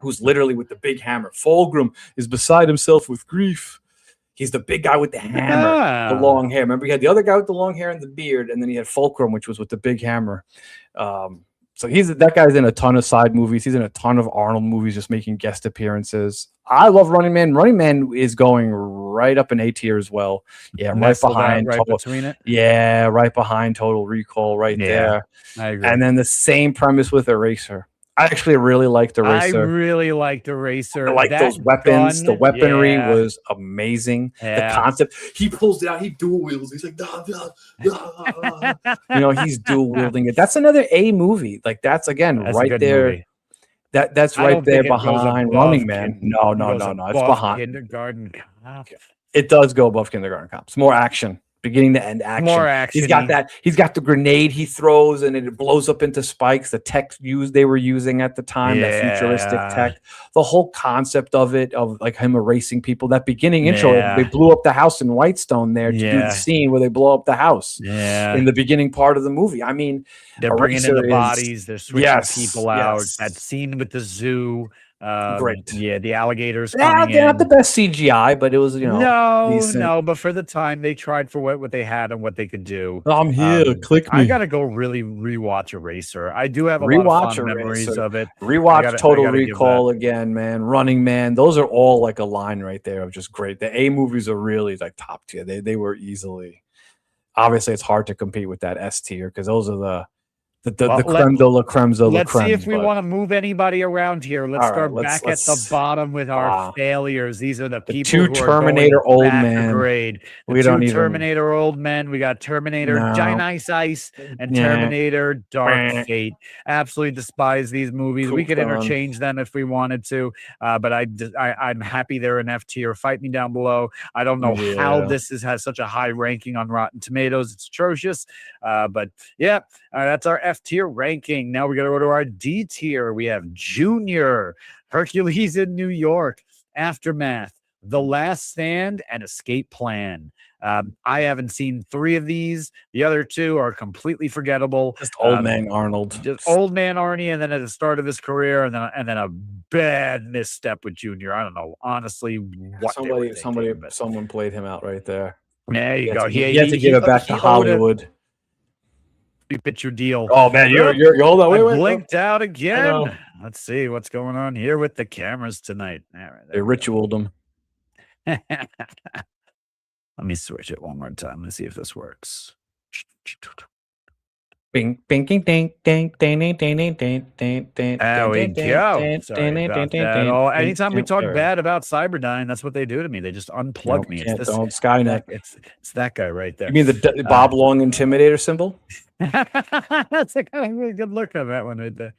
Speaker 1: who's literally with the big hammer. Fulcrum is beside himself with grief. He's the big guy with the hammer, the long hair. Remember, he had the other guy with the long hair and the beard, and then he had Fulcrum, which was with the big hammer. So that guy's in a ton of side movies. He's in a ton of Arnold movies, just making guest appearances. I love Running Man. Running Man is going right up in A tier as well. Yeah, right behind.
Speaker 2: Between it.
Speaker 1: Yeah, right behind Total Recall, there.
Speaker 2: I agree.
Speaker 1: And then the same premise with Eraser. I actually really liked Eraser.
Speaker 2: I really liked Eraser.
Speaker 1: I like those weapons. The weaponry was amazing. The concept. He pulls it out. He dual wields. He's like, he's dual wielding it. That's another A movie. Like that's right there. Movie. That's right there behind Running Man. No. It's behind
Speaker 2: Kindergarten Cop.
Speaker 1: It does go above Kindergarten Cop. It's more action. Beginning to end action.
Speaker 2: More action.
Speaker 1: He's got the grenade he throws and it blows up into spikes. The tech they were using at the time, that futuristic tech. The whole concept of it, of like him erasing people. That beginning intro, they blew up the house in Whitestone there to do the scene where they blow up the house.
Speaker 2: Yeah.
Speaker 1: In the beginning part of the movie. I mean,
Speaker 2: they're bringing in the bodies. They're switching people out. That scene with the zoo.
Speaker 1: Great.
Speaker 2: Yeah, the alligators.
Speaker 1: They're not the best CGI, but it was, decent.
Speaker 2: No, but for the time they tried for what they had and what they could do.
Speaker 1: I'm here. Click me.
Speaker 2: I gotta go really rewatch Eraser. I do have a lot of fun memories of it.
Speaker 1: Rewatch Total Recall again, man. Running Man. Those are all like a line right there of just great. The A movies are really like top tier. They were easily. Obviously, it's hard to compete with that S tier because those are the creme de la creme de la
Speaker 2: Let's
Speaker 1: creme.
Speaker 2: see if we want to move anybody around here. Let's start back at the bottom with our failures. These are the people
Speaker 1: two Terminator old men.
Speaker 2: We don't need Terminator old men. We got Terminator Giant Ice and Terminator Dark Fate. Absolutely despise these movies. We could interchange them if we wanted to, but I'm happy they're in F tier. Fight me down below. I don't know how this has such a high ranking on Rotten Tomatoes. It's atrocious, but yeah, that's our F tier ranking. Now we got to go to our D tier. We have Junior, Hercules in New York, Aftermath, The Last Stand, and Escape Plan. I haven't seen 3 of these. The other 2 are completely forgettable.
Speaker 1: Just old man Arnold.
Speaker 2: Just old man Arnie, and then at the start of his career, and then a bad misstep with Junior. I don't know, honestly, what
Speaker 1: someone played him out right there.
Speaker 2: There you go.
Speaker 1: He had to give it back to Hollywood.
Speaker 2: You pitch your deal.
Speaker 1: Oh man, you're hold on. Wait.
Speaker 2: Blinked out again. Let's see what's going on here with the cameras tonight. All right,
Speaker 1: they ritualed him.
Speaker 2: Let me switch it one more time. Let's see if this works.
Speaker 1: Bing, bing, ding, ding, ding, ding, ding, ding, ding, ding, ding.
Speaker 2: There we go. Sorry about that. Oh, anytime we talk bad about Cyberdyne, that's what they do to me. They just unplug me. It's this
Speaker 1: Skynet.
Speaker 2: It's that guy right there.
Speaker 1: You mean the Bob Long Intimidator symbol?
Speaker 2: That's a kind of really good look on that one right there.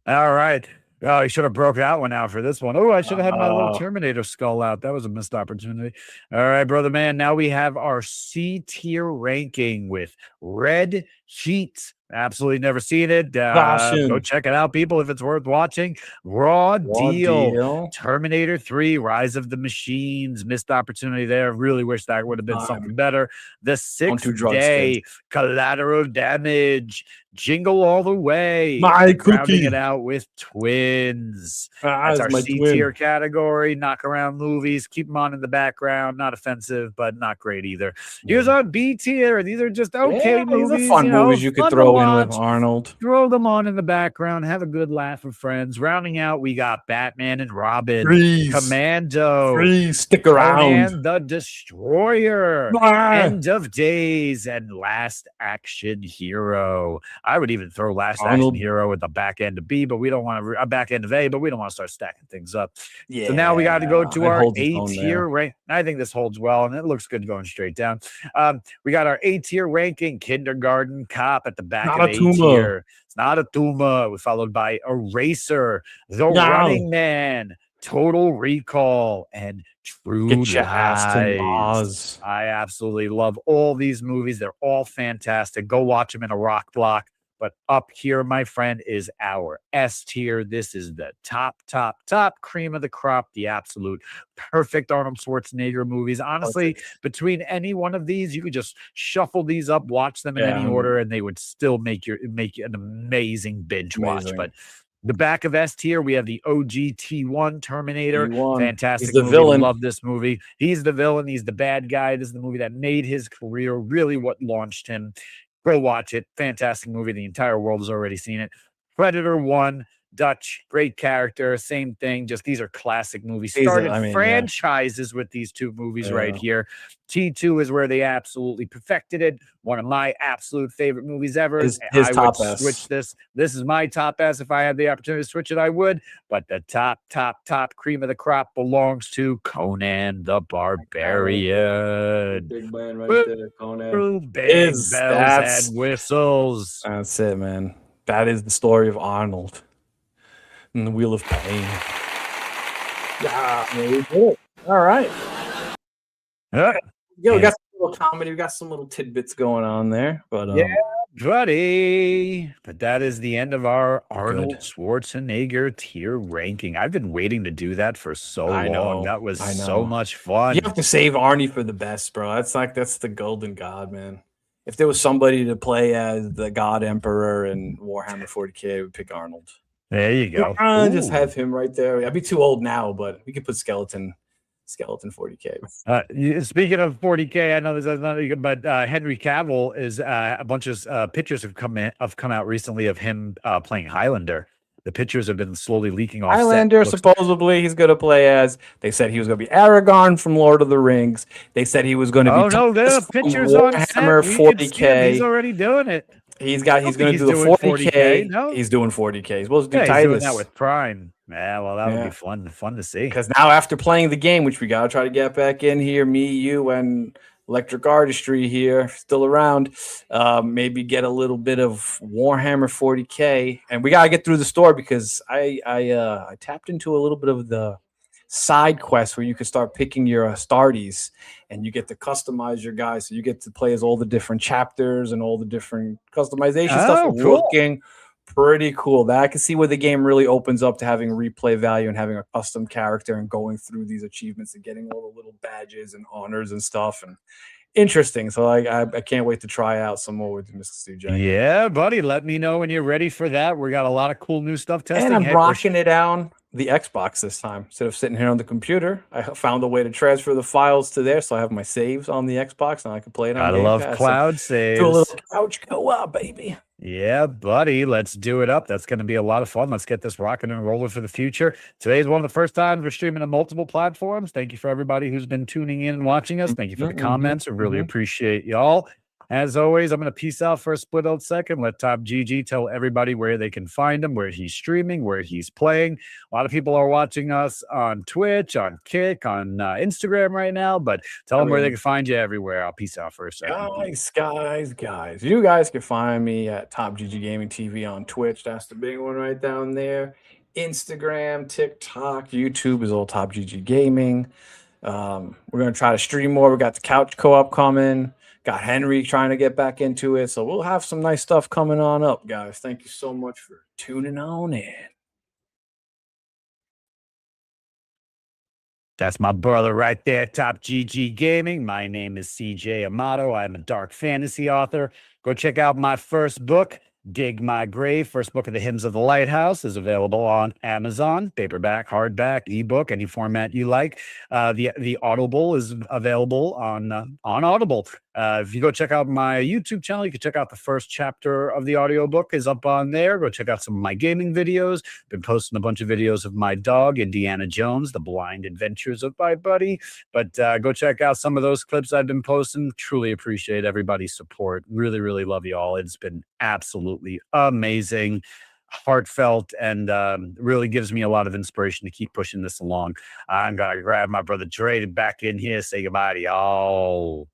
Speaker 2: All right. Oh, he should have broke that one out for this one. Oh, I should have had my little Terminator skull out. That was a missed opportunity. All right, brother man. Now we have our C tier ranking with Red Heat. Absolutely never seen it. Go check it out, people, if it's worth watching. Raw Deal. Terminator 3, Rise of the Machines. Missed opportunity there. Really wish that would have been something better. The Sixth Day. Collateral Damage. Jingle All the Way. Rounding it out with Twins. That's our C tier category. Knock around movies. Keep them on in the background. Not offensive, but not great either. Here's our B tier. These are just okay movies.
Speaker 1: These are fun movies you could throw in with Arnold.
Speaker 2: Throw them on in the background. Have a good laugh with friends. Rounding out, we got Batman and Robin. Commando.
Speaker 1: Stick around.
Speaker 2: And the Destroyer. End of Days. And Last Action Hero. I would even throw Last Action Hero at the back end of B, but we don't want to back end of A, but we don't want to start stacking things up. Yeah. So now we got to go to our A tier rank. I think this holds well, and it looks good going straight down. We got our A tier ranking. Kindergarten Cop at the back of A tier. It's not a Tuma. Followed by Eraser, The Running Man, Total Recall, and True Lies. I absolutely love all these movies. They're all fantastic. Go watch them in a rock block. But up here, my friend, is our S tier. This is the top cream of the crop, the absolute perfect Arnold Schwarzenegger movies. Honestly, between any one of these, you could just shuffle these up, watch them in any order, and they would still make an amazing binge watch. But the back of S tier, we have the OG T1 Terminator. Fantastic.
Speaker 1: He's the villain.
Speaker 2: Love this movie. He's the villain. He's the bad guy. This is the movie that made his career, really what launched him. Go watch it. Fantastic movie. The entire world has already seen it. Predator 1, Dutch, great character. Same thing. Just these are classic movies. Started franchises with these two movies right here. T2 is where they absolutely perfected it. One of my absolute favorite movies ever.
Speaker 1: His
Speaker 2: I
Speaker 1: top
Speaker 2: would
Speaker 1: S.
Speaker 2: switch this. This is my top S. If I had the opportunity to switch it, I would. But the top cream of the crop belongs to Conan the Barbarian.
Speaker 1: Big man right there, Conan.
Speaker 2: Big bells and whistles.
Speaker 1: That's it, man. That is the story of Arnold and the Wheel of Pain. Yeah, there we go. All right. Yeah, we got some little comedy. We got some little tidbits going on there. But
Speaker 2: yeah, buddy. But that is the end of our Arnold Schwarzenegger tier ranking. I've been waiting to do that for so long. That was so much fun.
Speaker 1: You have to save Arnie for the best, bro. That's the golden god, man. If there was somebody to play as the God Emperor in Warhammer 40K, I would pick Arnold.
Speaker 2: There you go.
Speaker 1: Just have him right there. I'd be too old now, but we could put skeleton 40K.
Speaker 2: Speaking of 40K, I know this is not good, but Henry Cavill is a bunch of pictures have come out recently of him playing Highlander. The pictures have been slowly leaking off.
Speaker 1: Highlander, supposedly, he's going to play as. They said he was going to be Aragorn from Lord of the Rings. They said he was going to be.
Speaker 2: Oh no, there's pictures on set.
Speaker 1: 40K.
Speaker 2: He's already doing it.
Speaker 1: He's going to do the 40K. No? He's doing 40K. He's supposed to do
Speaker 2: Titus. He's doing that with Prime. Yeah, well, that would be fun to see.
Speaker 1: Because now, after playing the game, which we got to try to get back in here, me, you, and Electric Artistry here, still around, maybe get a little bit of Warhammer 40K. And we got to get through the store because I tapped into a little bit of the side quest where you can start picking your starties and you get to customize your guys. So you get to play as all the different chapters and all the different customization stuff.
Speaker 2: Cool.
Speaker 1: Looking pretty cool. That I can see where the game really opens up to having replay value and having a custom character and going through these achievements and getting all the little badges and honors and stuff. And interesting. So I can't wait to try out some more with Mr. CJ.
Speaker 2: Yeah, buddy. Let me know when you're ready for that. We got a lot of cool new stuff testing.
Speaker 1: And I'm rocking it down the Xbox this time. Instead of sitting here on the computer, I found a way to transfer the files to there. So I have my saves on the Xbox and I can play it on
Speaker 2: I
Speaker 1: Game
Speaker 2: love
Speaker 1: Pass.
Speaker 2: cloud
Speaker 1: So
Speaker 2: saves.
Speaker 1: do a little couch co-op, baby.
Speaker 2: Yeah, buddy. Let's do it up. That's going to be a lot of fun. Let's get this rocking and rolling for the future. Today is one of the first times we're streaming on multiple platforms. Thank you for everybody who's been tuning in and watching us. Thank you for the comments. I really appreciate y'all. As always, I'm going to peace out for a split out second. Let Top GG tell everybody where they can find him, where he's streaming, where he's playing. A lot of people are watching us on Twitch, on Kick, on Instagram right now, but tell them where they can find you everywhere. I'll peace out for a second.
Speaker 1: Guys. You guys can find me at Top GG Gaming TV on Twitch. That's the big one right down there. Instagram, TikTok, YouTube is all Top GG Gaming. We're going to try to stream more. We got the couch co-op coming. Got Henry trying to get back into it. So we'll have some nice stuff coming on up, guys. Thank you so much for tuning on in.
Speaker 2: That's my brother right there, Top GG Gaming. My name is CJ Amato. I'm a dark fantasy author. Go check out my first book, Dig My Grave. First book of the Hymns of the Lighthouse is available on Amazon, paperback, hardback, ebook, any format you like. The Audible is available on Audible. If you go check out my YouTube channel, you can check out the first chapter of the audiobook is up on there. Go check out some of my gaming videos. Been posting a bunch of videos of my dog, Indiana Jones, the blind adventures of my buddy. But go check out some of those clips I've been posting. Truly appreciate everybody's support. Really, really love you all. It's been absolutely amazing, heartfelt, and really gives me a lot of inspiration to keep pushing this along. I'm going to grab my brother Dre back in here, say goodbye to y'all.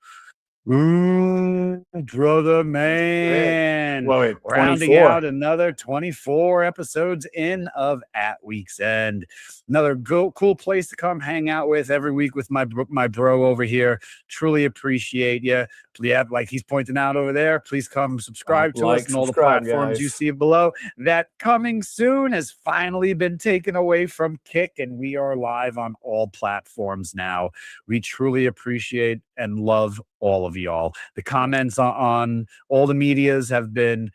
Speaker 2: Brother man.
Speaker 1: Wait,
Speaker 2: rounding out another 24 episodes in of At Week's End. Another cool place to come hang out with every week with my bro over here. Truly appreciate you. Yeah, like he's pointing out over there, please come subscribe to us on all the platforms you see below. That coming soon has finally been taken away from Kick, and we are live on all platforms now. We truly appreciate and love all of y'all. The comments on all the medias have been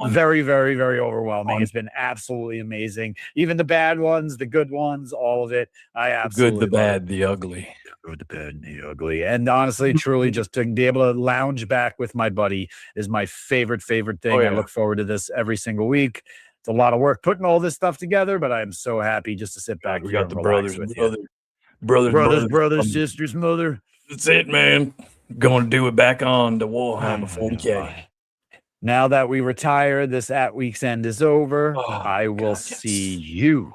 Speaker 2: very, very, very overwhelming. It's been absolutely amazing. Even the bad ones, the good ones, all of it. I absolutely
Speaker 1: the good, the bad, the ugly.
Speaker 2: The good, the bad, and the ugly. And honestly, truly, just to be able to lounge back with my buddy is my favorite thing. I look forward to this every single week. It's a lot of work putting all this stuff together, but I'm so happy just to sit back.
Speaker 1: We got the
Speaker 2: brothers, sisters, mother.
Speaker 1: That's it, man. Going to do it back on the Warhammer 40K.
Speaker 2: Now that we retire, this At Week's End is over. I will see you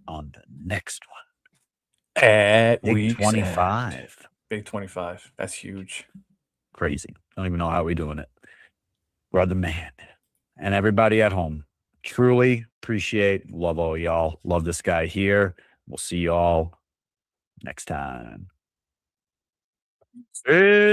Speaker 2: on the next one.
Speaker 1: At
Speaker 2: Big 25.
Speaker 1: End. Big 25. That's huge.
Speaker 2: Crazy. I don't even know how we're doing it. Brother man. And everybody at home. Truly appreciate, love all y'all. Love this guy here. We'll see y'all next time. Peace.